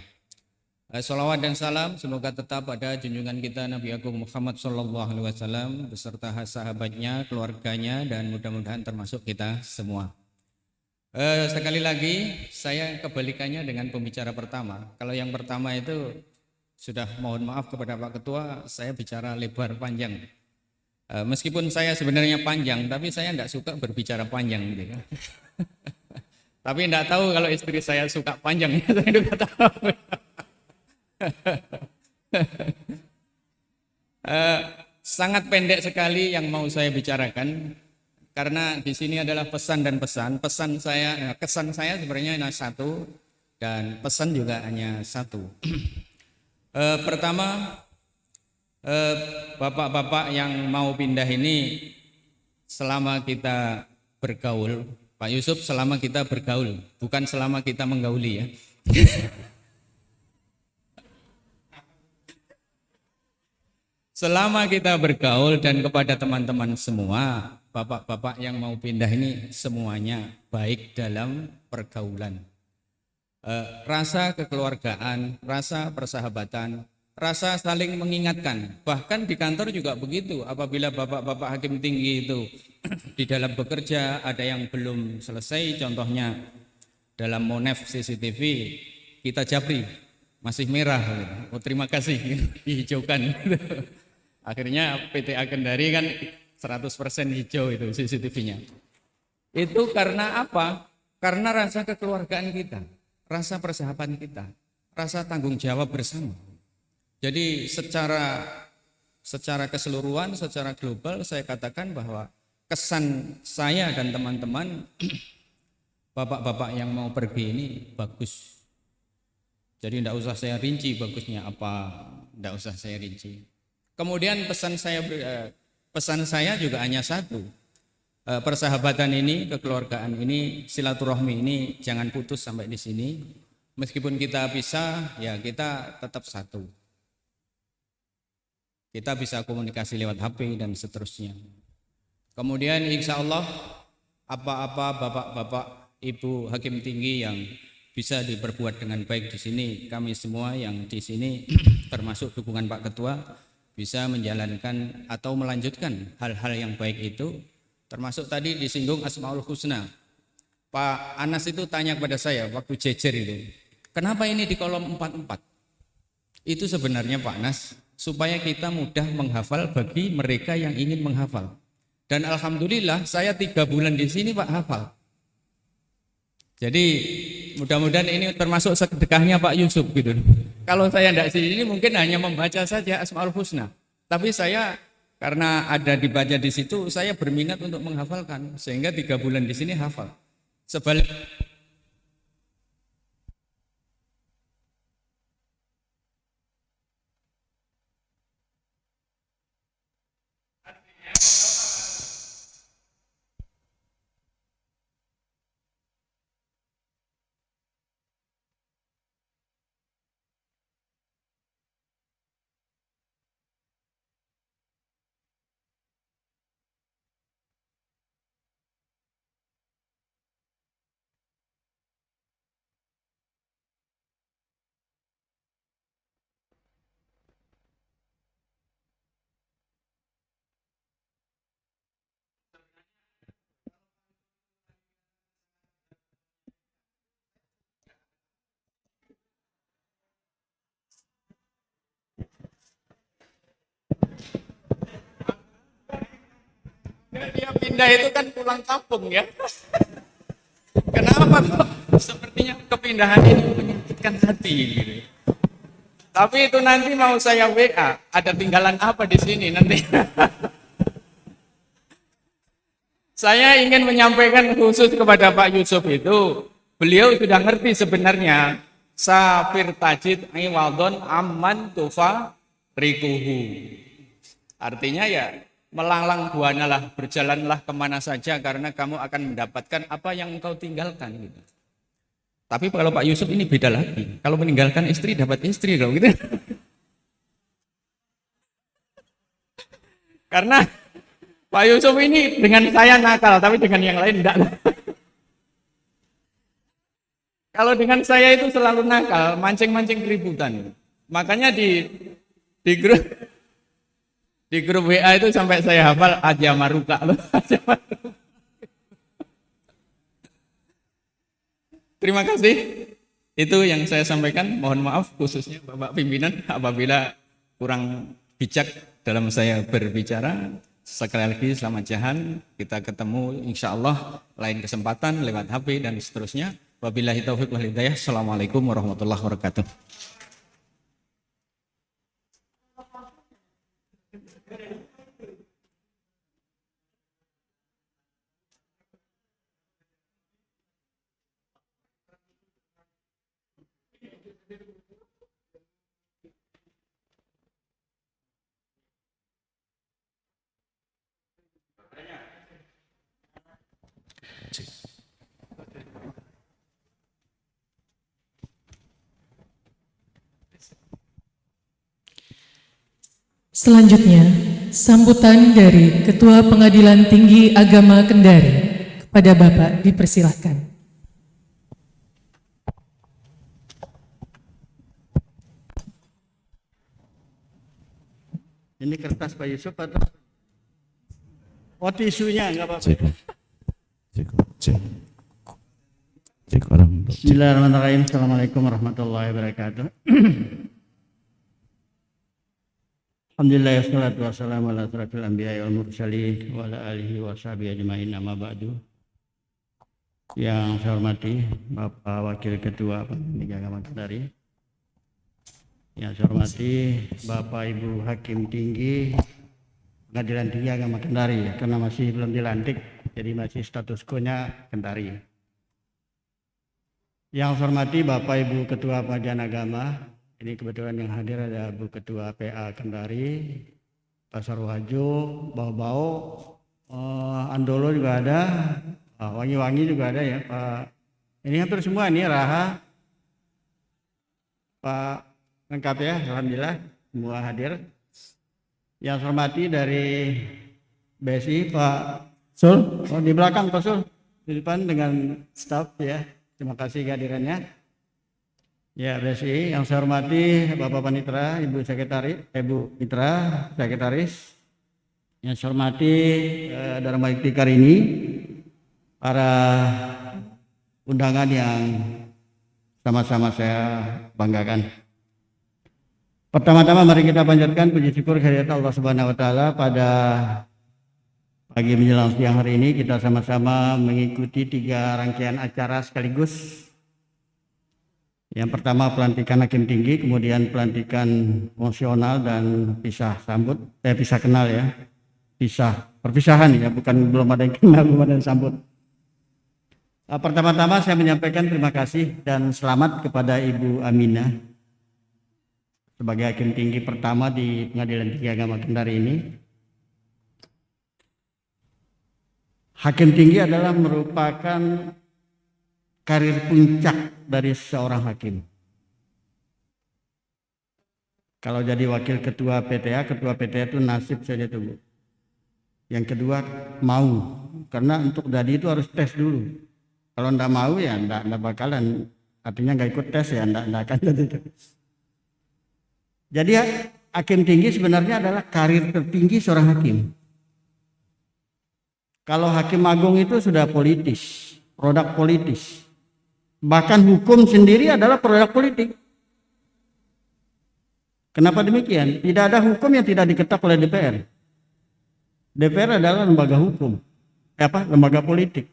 Salawat dan salam semoga tetap pada junjungan kita Nabi Agung Muhammad SAW beserta sahabatnya, keluarganya, dan mudah-mudahan termasuk kita semua. Sekali lagi saya kebalikannya dengan pembicara pertama. Kalau yang pertama itu sudah mohon maaf kepada Pak Ketua, saya bicara lebar panjang. Meskipun saya sebenarnya panjang, tapi saya tidak suka berbicara panjang gitu kan. Tapi tidak tahu kalau istri saya suka panjang, saya juga tahu. Sangat pendek sekali yang mau saya bicarakan. Karena di sini adalah pesan dan pesan. Kesan saya sebenarnya hanya satu, dan pesan juga hanya satu. Pertama, bapak-bapak yang mau pindah ini, selama kita bergaul, Pak Yusuf, selama kita bergaul, bukan selama kita menggauli ya. Selama kita bergaul dan kepada teman-teman semua, bapak-bapak yang mau pindah ini semuanya baik dalam pergaulan. Rasa kekeluargaan, rasa persahabatan, rasa saling mengingatkan. Bahkan di kantor juga begitu, apabila bapak-bapak hakim tinggi itu di dalam bekerja ada yang belum selesai, contohnya dalam Monef CCTV kita japri, masih merah, oh terima kasih, dihijaukan. Akhirnya PTA Kendari kan 100% hijau itu CCTV-nya. Itu karena apa? Karena rasa kekeluargaan kita, rasa persahabatan kita, rasa tanggung jawab bersama. Jadi secara keseluruhan, secara global saya katakan bahwa kesan saya dan teman-teman bapak-bapak yang mau pergi ini bagus. Jadi tidak usah saya rinci bagusnya apa, tidak usah saya rinci. Kemudian pesan saya juga hanya satu. Persahabatan ini, kekeluargaan ini, silaturahmi ini jangan putus sampai di sini. Meskipun kita pisah, ya kita tetap satu. Kita bisa komunikasi lewat HP dan seterusnya. Kemudian insya Allah apa-apa bapak-bapak, ibu hakim tinggi yang bisa diperbuat dengan baik di sini, kami semua yang di sini termasuk dukungan Pak Ketua bisa menjalankan atau melanjutkan hal-hal yang baik itu, termasuk tadi disinggung Asmaul Husna. Pak Anas itu tanya kepada saya waktu jejer itu, kenapa ini di kolom 44? Itu sebenarnya Pak Anas supaya kita mudah menghafal bagi mereka yang ingin menghafal. Dan alhamdulillah saya 3 bulan di sini Pak hafal. Jadi mudah-mudahan ini termasuk sedekahnya Pak Yusuf gitu. Kalau saya tidak sini mungkin hanya membaca saja Asmaul Husna. Tapi saya karena ada dibaca di situ, saya berminat untuk menghafalkan sehingga 3 bulan di sini hafal. Sebalik dia pindah itu kan pulang kampung ya. Kenapa kok sepertinya kepindahan ini menyakitkan hati gitu. Tapi itu nanti mau saya WA, ada tinggalan apa di sini nanti. Saya ingin menyampaikan khusus kepada Pak Yusuf itu, beliau sudah ngerti sebenarnya safir tajid iwadon amman tufa rikuhu. Artinya ya melanglang buana lah, berjalanlah kemana saja karena kamu akan mendapatkan apa yang engkau tinggalkan gitu. Tapi kalau Pak Yusuf ini beda lagi. Kalau meninggalkan istri dapat istri kalau gitu. Karena Pak Yusuf ini dengan saya nakal, tapi dengan yang lain enggak. Kalau dengan saya itu selalu nakal, mancing-mancing keributan. Makanya di grup WA itu sampai saya hafal aja maruka loh. Terima kasih. Itu yang saya sampaikan. Mohon maaf khususnya Bapak pimpinan apabila kurang bijak dalam saya berbicara. Sekali lagi selamat jahan. Kita ketemu insya Allah lain kesempatan lewat HP dan seterusnya. Wabillahi taufiq wal hidayah. Assalamualaikum warahmatullahi wabarakatuh. Selanjutnya, sambutan dari Ketua Pengadilan Tinggi Agama Kendari kepada Bapak dipersilahkan. Ini kertas Pak Yusuf atau? Oh tisunya nggak apa-apa. Cek orang. Bismillahirrahmanirrahim. Assalamualaikum warahmatullahi wabarakatuh. Alhamdulillah wassalatu wassalamu ala asyrafil anbiya'i wal mursalin wa ala alihi wa sahbihi ajmain amma ba'du. Yang saya hormati Bapak Wakil Ketua Pengadilan Agama Kendari. Yang saya hormati Bapak Ibu Hakim Tinggi Pengadilan Tinggi Agama Kendari karena masih belum dilantik jadi masih status quo-nya Kendari. Yang saya hormati Bapak Ibu Ketua Pengadilan Agama. Ini kebetulan yang hadir ada Bu Ketua PA Kendari, Pasar Wajo, Bau-Bau, Andolo juga ada, Wangi-Wangi juga ada ya Pak. Ini hampir semua nih Raha, Pak lengkap ya, alhamdulillah semua hadir. Yang saya hormati dari BSI Pak Sul, di belakang Pak Sul, di depan dengan staf ya. Terima kasih kehadirannya. Ya, BSI yang saya hormati Bapak Panitra, Ibu Sekretaris, Ibu Mitra, Sekretaris. Yang saya hormati Dharma Iktikar ini, para undangan yang sama-sama saya banggakan. Pertama-tama mari kita panjatkan puji syukur kehadirat Allah Subhanahu wa taala pada pagi menjelang siang hari ini kita sama-sama mengikuti 3 rangkaian acara sekaligus. Yang pertama pelantikan hakim tinggi, kemudian pelantikan fungsional dan pisah kenal ya. Perpisahan ya, bukan belum ada yang kenal, belum ada yang sambut. Pertama-tama saya menyampaikan terima kasih dan selamat kepada Ibu Aminah sebagai hakim tinggi pertama di Pengadilan Tinggi Agama Kendari ini. Hakim tinggi adalah merupakan karir puncak dari seorang hakim. Kalau jadi wakil ketua PTA itu nasib saja tunggu. Yang kedua mau, karena untuk jadi itu harus tes dulu. Kalau enggak mau ya enggak bakalan, artinya enggak ikut tes ya enggak akan jadi. Jadi hakim tinggi sebenarnya adalah karir tertinggi seorang hakim. Kalau hakim agung itu sudah politis, produk politis. Bahkan hukum sendiri adalah produk politik. Kenapa demikian? Tidak ada hukum yang tidak diketok oleh DPR. DPR adalah lembaga hukum, lembaga politik.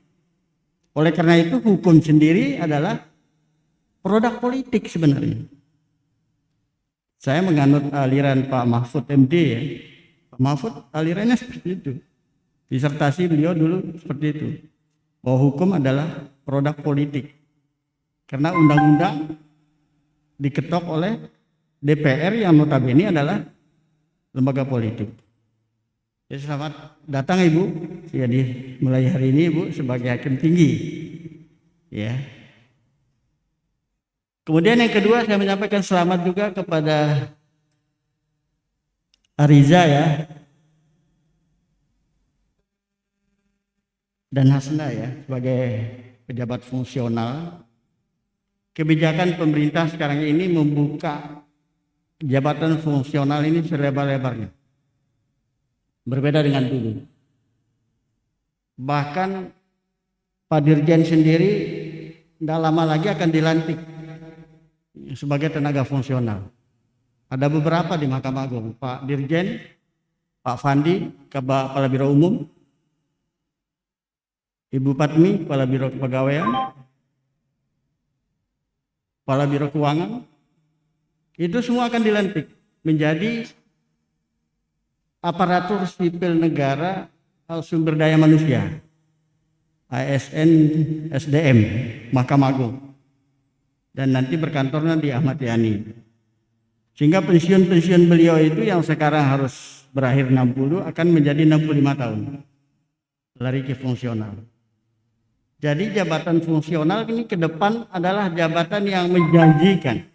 Oleh karena itu hukum sendiri adalah produk politik sebenarnya. Saya menganut aliran Pak Mahfud MD ya. Pak Mahfud alirannya seperti itu. Disertasi beliau dulu seperti itu. Bahwa hukum adalah produk politik. Karena undang-undang diketok oleh DPR yang notabene adalah lembaga politik. Jadi selamat datang Ibu. Jadi mulai hari ini Ibu sebagai hakim tinggi. Ya. Kemudian yang kedua saya menyampaikan selamat juga kepada Ariza ya. Dan Hasna ya sebagai pejabat fungsional. Kebijakan pemerintah sekarang ini membuka jabatan fungsional ini selebar-lebarnya. Berbeda dengan dulu. Bahkan Pak Dirjen sendiri tidak lama lagi akan dilantik sebagai tenaga fungsional. Ada beberapa di Mahkamah Agung, Pak Dirjen, Pak Fandi, Kepala Biro Umum, Ibu Patmi, Kepala Biro Kepegawaian, Kepala Biro Keuangan, itu semua akan dilantik menjadi aparatur sipil negara sumber daya manusia, ASN SDM, Mahkamah Agung. Dan nanti berkantornya di Ahmad Yani. Sehingga pensiun-pensiun beliau itu yang sekarang harus berakhir 60 akan menjadi 65 tahun. Lari ke fungsional. Jadi jabatan fungsional ini ke depan adalah jabatan yang menjanjikan.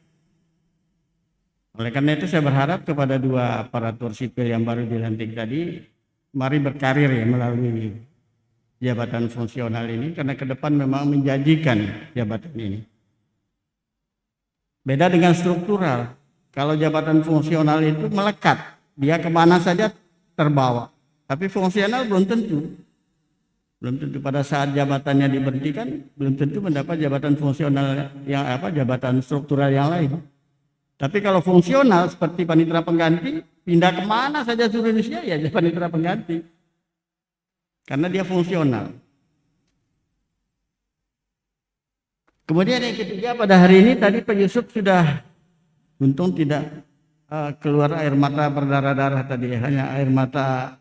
Oleh karena itu saya berharap kepada dua aparatur sipil yang baru dilantik tadi, mari berkarir ya melalui jabatan fungsional ini, karena ke depan memang menjanjikan jabatan ini. Beda dengan struktural. Kalau jabatan fungsional itu melekat, dia kemana saja terbawa. Tapi fungsional belum tentu. Belum tentu pada saat jabatannya diberhentikan, belum tentu mendapat jabatan fungsional yang jabatan struktural yang lain. Tapi kalau fungsional seperti panitera pengganti, pindah kemana saja seluruh Indonesia ya jadi panitera pengganti. Karena dia fungsional. Kemudian yang ketiga pada hari ini tadi Pak Yusuf sudah untung tidak keluar air mata berdarah-darah tadi, hanya air mata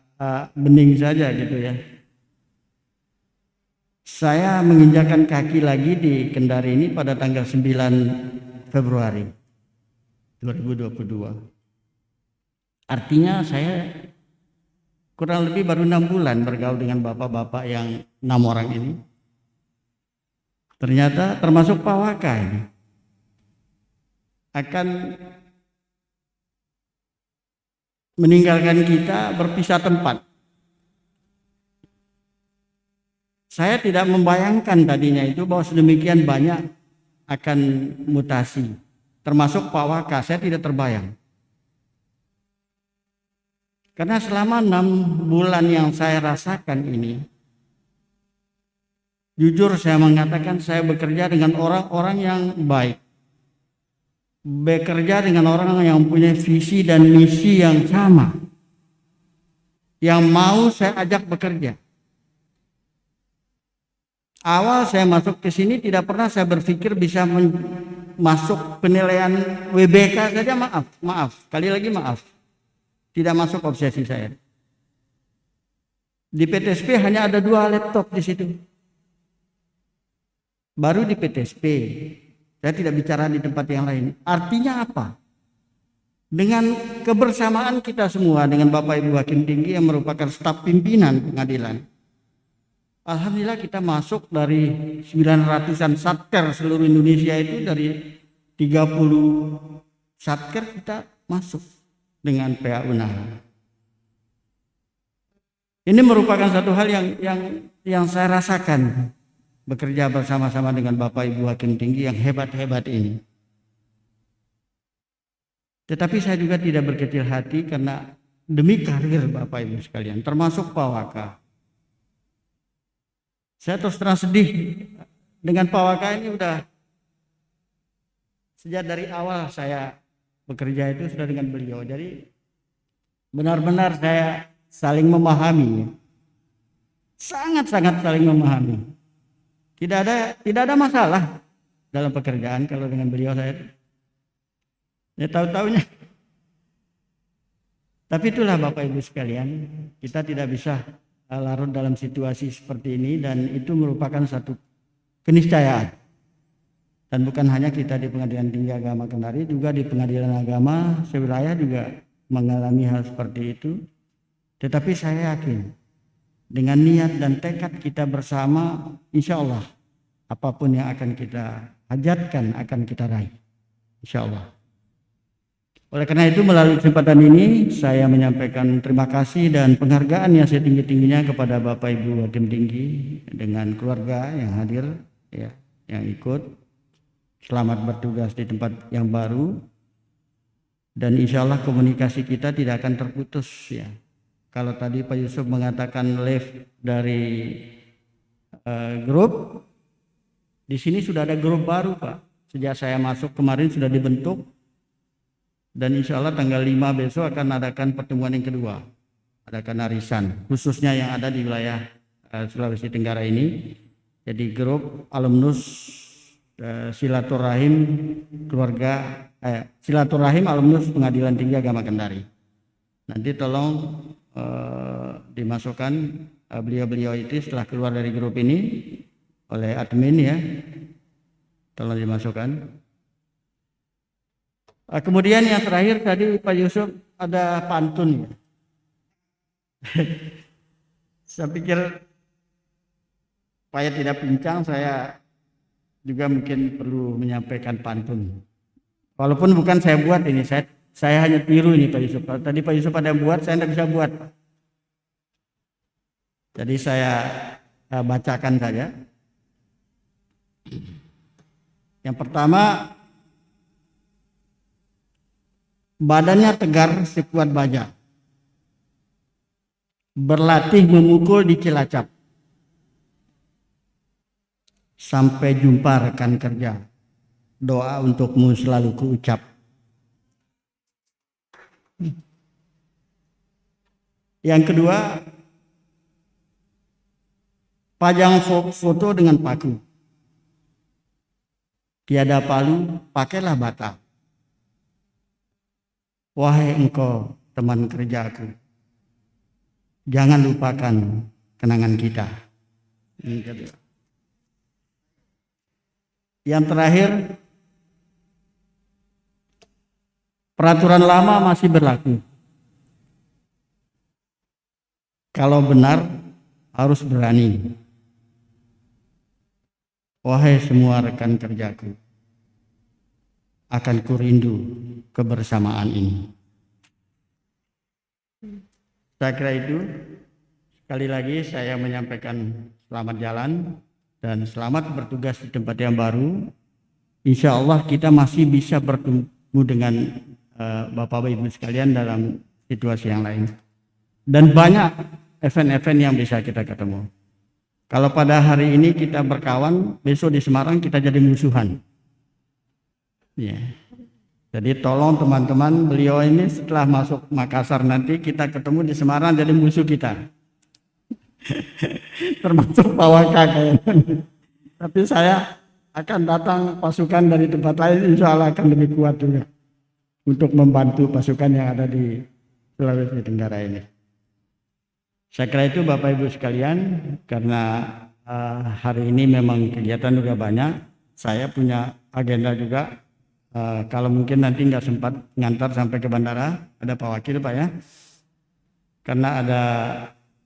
bening saja gitu ya. Saya menginjakan kaki lagi di Kendari ini pada tanggal 9 Februari 2022. Artinya saya kurang lebih baru 6 bulan bergaul dengan bapak-bapak yang 6 orang ini. Ternyata termasuk Pak Waka ini akan meninggalkan kita berpisah tempat. Saya tidak membayangkan tadinya itu bahwa sedemikian banyak akan mutasi. Termasuk Pak Waka, saya tidak terbayang. Karena selama 6 bulan yang saya rasakan ini, jujur saya mengatakan saya bekerja dengan orang-orang yang baik. Bekerja dengan orang yang punya visi dan misi yang sama. Yang mau saya ajak bekerja. Awal saya masuk ke sini tidak pernah saya berpikir bisa masuk penilaian WBK saja, maaf. Sekali lagi maaf. Tidak masuk obsesi saya. Di PTSP hanya ada 2 laptop di situ. Baru di PTSP. Saya tidak bicara di tempat yang lain. Artinya apa? Dengan kebersamaan kita semua dengan Bapak Ibu Hakim Tinggi yang merupakan staf pimpinan pengadilan. Alhamdulillah kita masuk dari 900-an satker seluruh Indonesia itu, dari 30 satker kita masuk dengan PA Unaha. Ini merupakan satu hal yang saya rasakan bekerja bersama-sama dengan Bapak Ibu Hakim Tinggi yang hebat-hebat ini. Tetapi saya juga tidak berkecil hati karena demi karir Bapak Ibu sekalian, termasuk Pak Waka. Saya terus terang sedih dengan Pak Waka ini udah sejak dari awal saya bekerja itu sudah dengan beliau. Jadi benar-benar saling memahami, sangat-sangat saling memahami. Tidak ada masalah dalam pekerjaan kalau dengan beliau saya. Ya tahu-tahunya. Tapi itulah Bapak Ibu sekalian, kita tidak bisa larut dalam situasi seperti ini, dan itu merupakan satu keniscayaan. Dan bukan hanya kita di Pengadilan Tinggi Agama Kendari, juga di pengadilan agama sewilayah juga mengalami hal seperti itu. Tetapi saya yakin dengan niat dan tekad kita bersama, insya Allah apapun yang akan kita hajatkan akan kita raih, insya Allah. Oleh karena itu, melalui kesempatan ini saya menyampaikan terima kasih dan penghargaan yang setinggi-tingginya kepada Bapak Ibu Hakim Tinggi dengan keluarga yang hadir, ya, yang ikut. Selamat bertugas di tempat yang baru, dan insya Allah komunikasi kita tidak akan terputus, ya. Kalau tadi Pak Yusuf mengatakan live dari grup, di sini sudah ada grup baru, Pak. Sejak saya masuk kemarin sudah dibentuk. Dan insya Allah tanggal 5 besok akan adakan pertemuan yang kedua, adakan arisan khususnya yang ada di wilayah Sulawesi Tenggara ini. Jadi grup alumnus silaturahim keluarga silaturahim alumnus Pengadilan Tinggi Agama Kendari. Nanti tolong dimasukkan beliau-beliau itu setelah keluar dari grup ini oleh admin, ya, tolong dimasukkan. Kemudian yang terakhir tadi Pak Yusuf ada pantun, ya. Saya pikir supaya tidak pincang, saya juga mungkin perlu menyampaikan pantun. Walaupun bukan saya buat ini, saya hanya tiru ini Pak Yusuf. Kalau tadi Pak Yusuf ada buat, saya tidak bisa buat. Jadi saya bacakan saja. Yang pertama, badannya tegar sekuat baja, berlatih memukul di Cilacap, sampai jumpa rekan kerja, doa untukmu selalu kuucap. Yang kedua, pajang foto dengan paku, tiada palu pakailah bata. Wahai engkau teman kerjaku, jangan lupakan kenangan kita. Yang terakhir, peraturan lama masih berlaku. Kalau benar harus berani. Wahai semua rekan kerjaku, akan kurindu kebersamaan ini. Saya kira itu. Sekali lagi saya menyampaikan selamat jalan dan selamat bertugas di tempat yang baru. Insya Allah kita masih bisa bertemu dengan Bapak Ibu sekalian dalam situasi yang lain. Dan banyak event-event yang bisa kita ketemu. Kalau pada hari ini kita berkawan, besok di Semarang kita jadi musuhan. Ya. Jadi tolong teman-teman, beliau ini setelah masuk Makassar nanti kita ketemu di Semarang jadi musuh kita. Termasuk Pak Waka kayaknya. Tapi saya akan datang pasukan dari tempat lain, insya Allah akan lebih kuat juga untuk membantu pasukan yang ada di Sulawesi Tenggara ini. Saya kira itu Bapak Ibu sekalian, karena hari ini memang kegiatan juga banyak. Saya punya agenda juga. Kalau mungkin nanti nggak sempat ngantar sampai ke bandara, ada Pak Wakil Pak, ya. Karena ada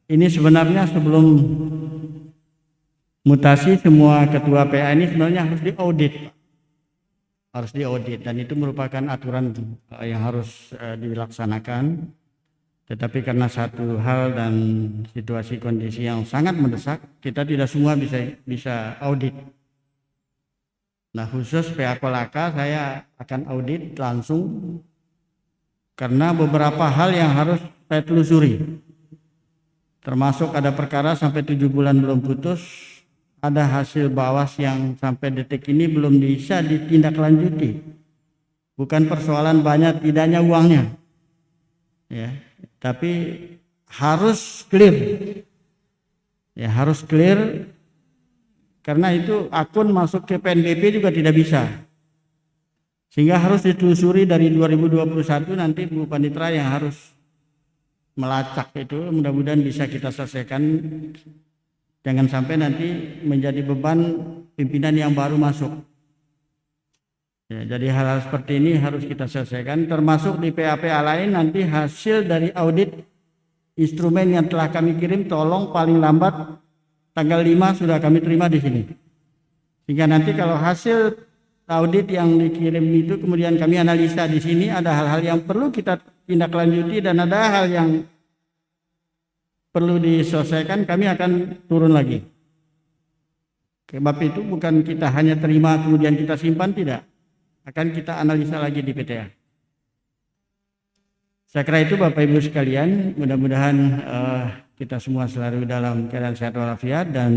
ini sebenarnya sebelum mutasi semua ketua PA ini sebenarnya harus diaudit, Pak. Harus diaudit, dan itu merupakan aturan yang harus dilaksanakan. Tetapi karena satu hal dan situasi kondisi yang sangat mendesak, kita tidak semua bisa audit. Nah, khusus PA Kolaka saya akan audit langsung karena beberapa hal yang harus saya telusuri. Termasuk ada perkara sampai 7 bulan belum putus, ada hasil bawas yang sampai detik ini belum bisa ditindaklanjuti. Bukan persoalan banyak tidaknya uangnya, ya, tapi harus clear. Ya, harus clear karena itu akun masuk ke PNBP juga tidak bisa. Sehingga harus ditelusuri dari 2021 nanti Bu Panitra yang harus melacak itu, mudah-mudahan bisa kita selesaikan. Jangan sampai nanti menjadi beban pimpinan yang baru masuk. Ya, jadi hal-hal seperti ini harus kita selesaikan, termasuk di PAPA lain nanti hasil dari audit instrumen yang telah kami kirim tolong paling lambat tanggal 5 sudah kami terima di sini. Sehingga nanti kalau hasil audit yang dikirim itu kemudian kami analisa di sini, ada hal-hal yang perlu kita tindak lanjuti dan ada hal yang perlu diselesaikan, kami akan turun lagi. Sebab itu bukan kita hanya terima kemudian kita simpan, tidak. Akan kita analisa lagi di PTA. Saya kira itu Bapak Ibu sekalian, mudah-mudahan kita semua selalu dalam keadaan sehat walafiat dan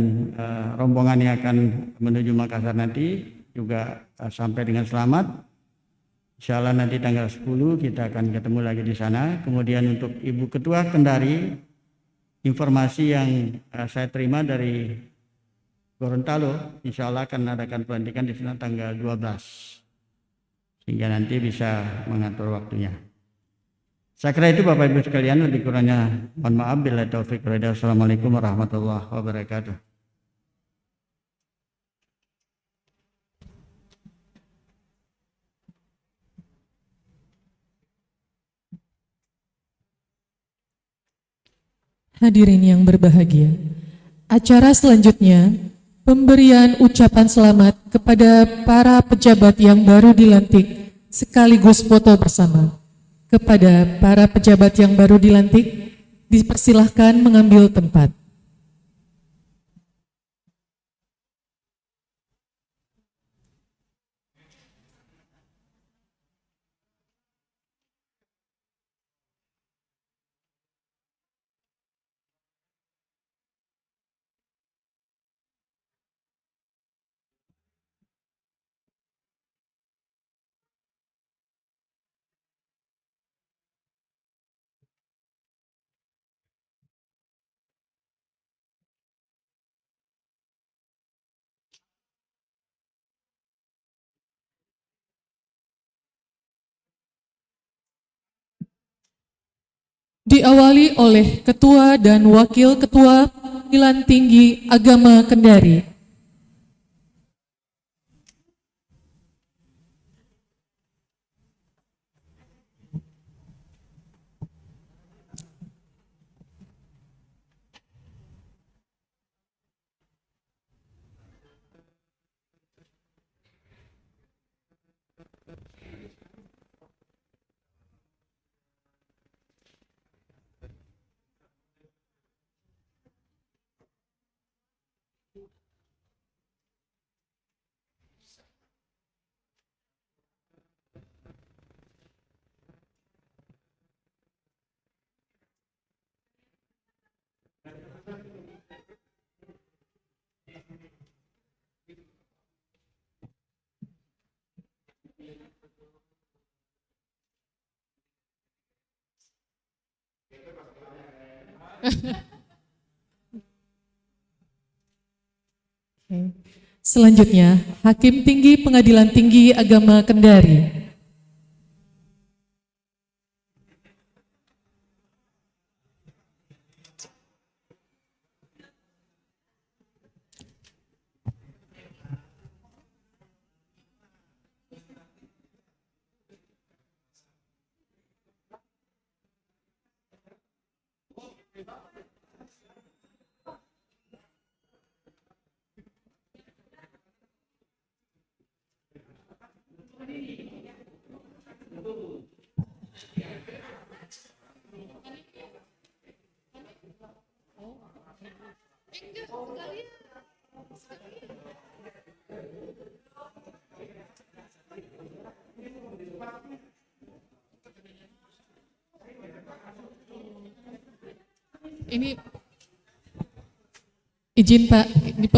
rombongan yang akan menuju Makassar nanti juga sampai dengan selamat. Insya Allah nanti tanggal 10 kita akan ketemu lagi di sana. Kemudian untuk Ibu Ketua Kendari, informasi yang saya terima dari Gorontalo, insya Allah akan adakan pelantikan di sana tanggal 12. Sehingga nanti bisa mengatur waktunya. Saya kira itu Bapak Ibu sekalian, lebih kurangnya mohon maaf. Bila taufik wal hidayah. Assalamualaikum warahmatullahi wabarakatuh. Hadirin yang berbahagia, acara selanjutnya pemberian ucapan selamat kepada para pejabat yang baru dilantik sekaligus foto bersama. Kepada para pejabat yang baru dilantik, dipersilahkan mengambil tempat. Diawali oleh Ketua dan Wakil Ketua Pengadilan Tinggi Agama Kendari. Selanjutnya, Hakim Tinggi Pengadilan Tinggi Agama Kendari. Ini izin Pak, ini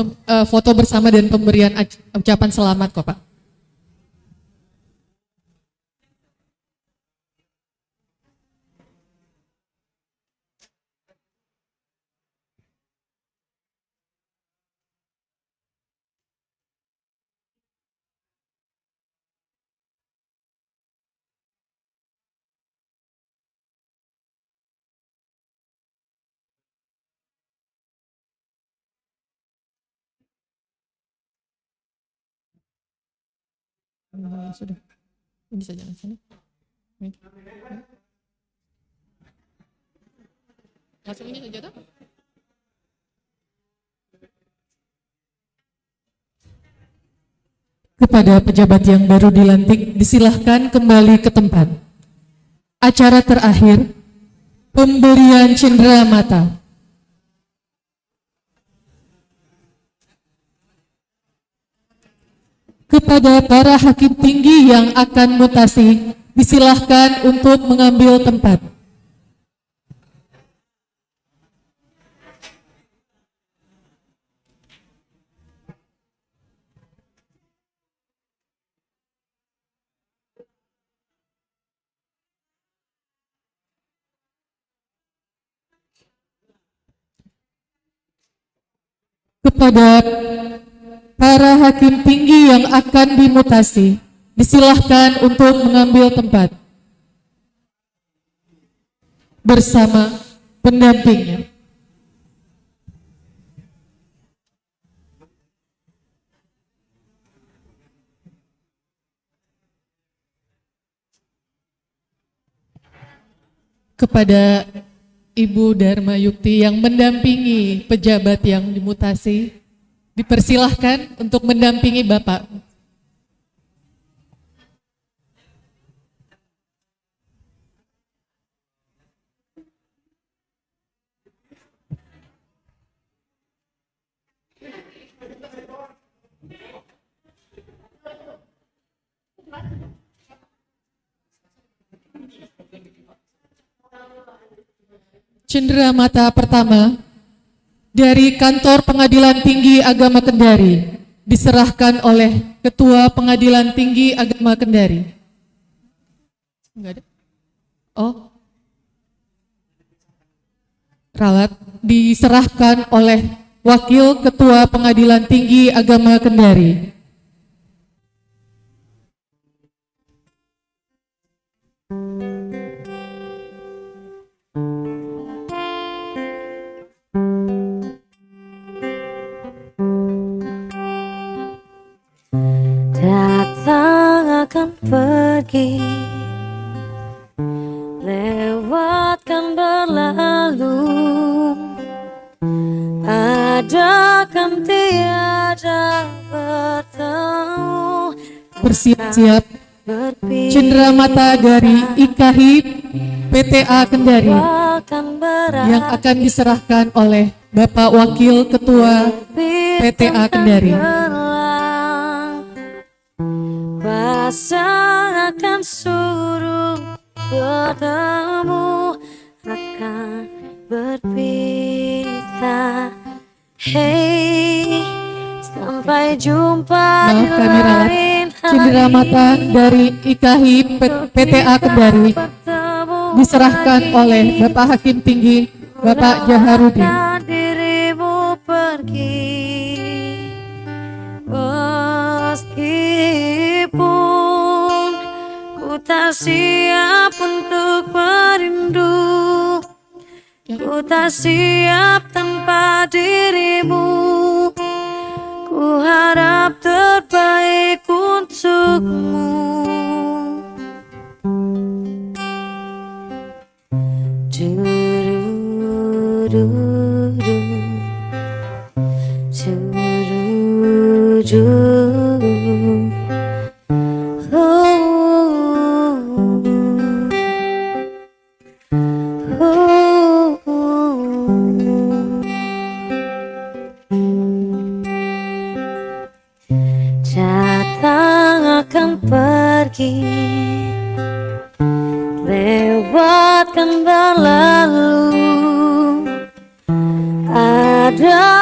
foto bersama dan pemberian ucapan selamat kok Pak. Sudah. Ini saja langsung. Langsung ini saja toh? Kepada pejabat yang baru dilantik, disilahkan kembali ke tempat. Acara terakhir, pemberian cendera mata. Kepada para hakim tinggi yang akan mutasi, disilahkan untuk mengambil tempat. Kepada para hakim tinggi yang akan dimutasi, disilahkan untuk mengambil tempat bersama pendampingnya. Kepada Ibu Dharma Yukti yang mendampingi pejabat yang dimutasi, dipersilahkan untuk mendampingi Bapak. Cendera mata pertama dari Kantor Pengadilan Tinggi Agama Kendari diserahkan oleh Ketua Pengadilan Tinggi Agama Kendari. Enggak ada? Oh. Ralat diserahkan oleh Wakil Ketua Pengadilan Tinggi Agama Kendari. Datang akan pergi, lewatkan berlalu, ada kan tiada bertemu. Bersiap-siap cendera mata dari IKHI PTA Kendari yang akan diserahkan oleh Bapak Wakil Ketua PTA Kendari. Pasang akan suruh bertemu, akan berpisah. Hey, sampai jumpa di Kami ralat lain cendera mata dari IKHI PTA Kendari diserahkan oleh Bapak Hakim Tinggi Bapak Jaharudin. Dirimu pergi, meskipun ku tak siap untuk merindu, ku tak siap tanpa dirimu. Ku harap terbaik untukmu. Datang akan pergi, lewatkan berlalu, ada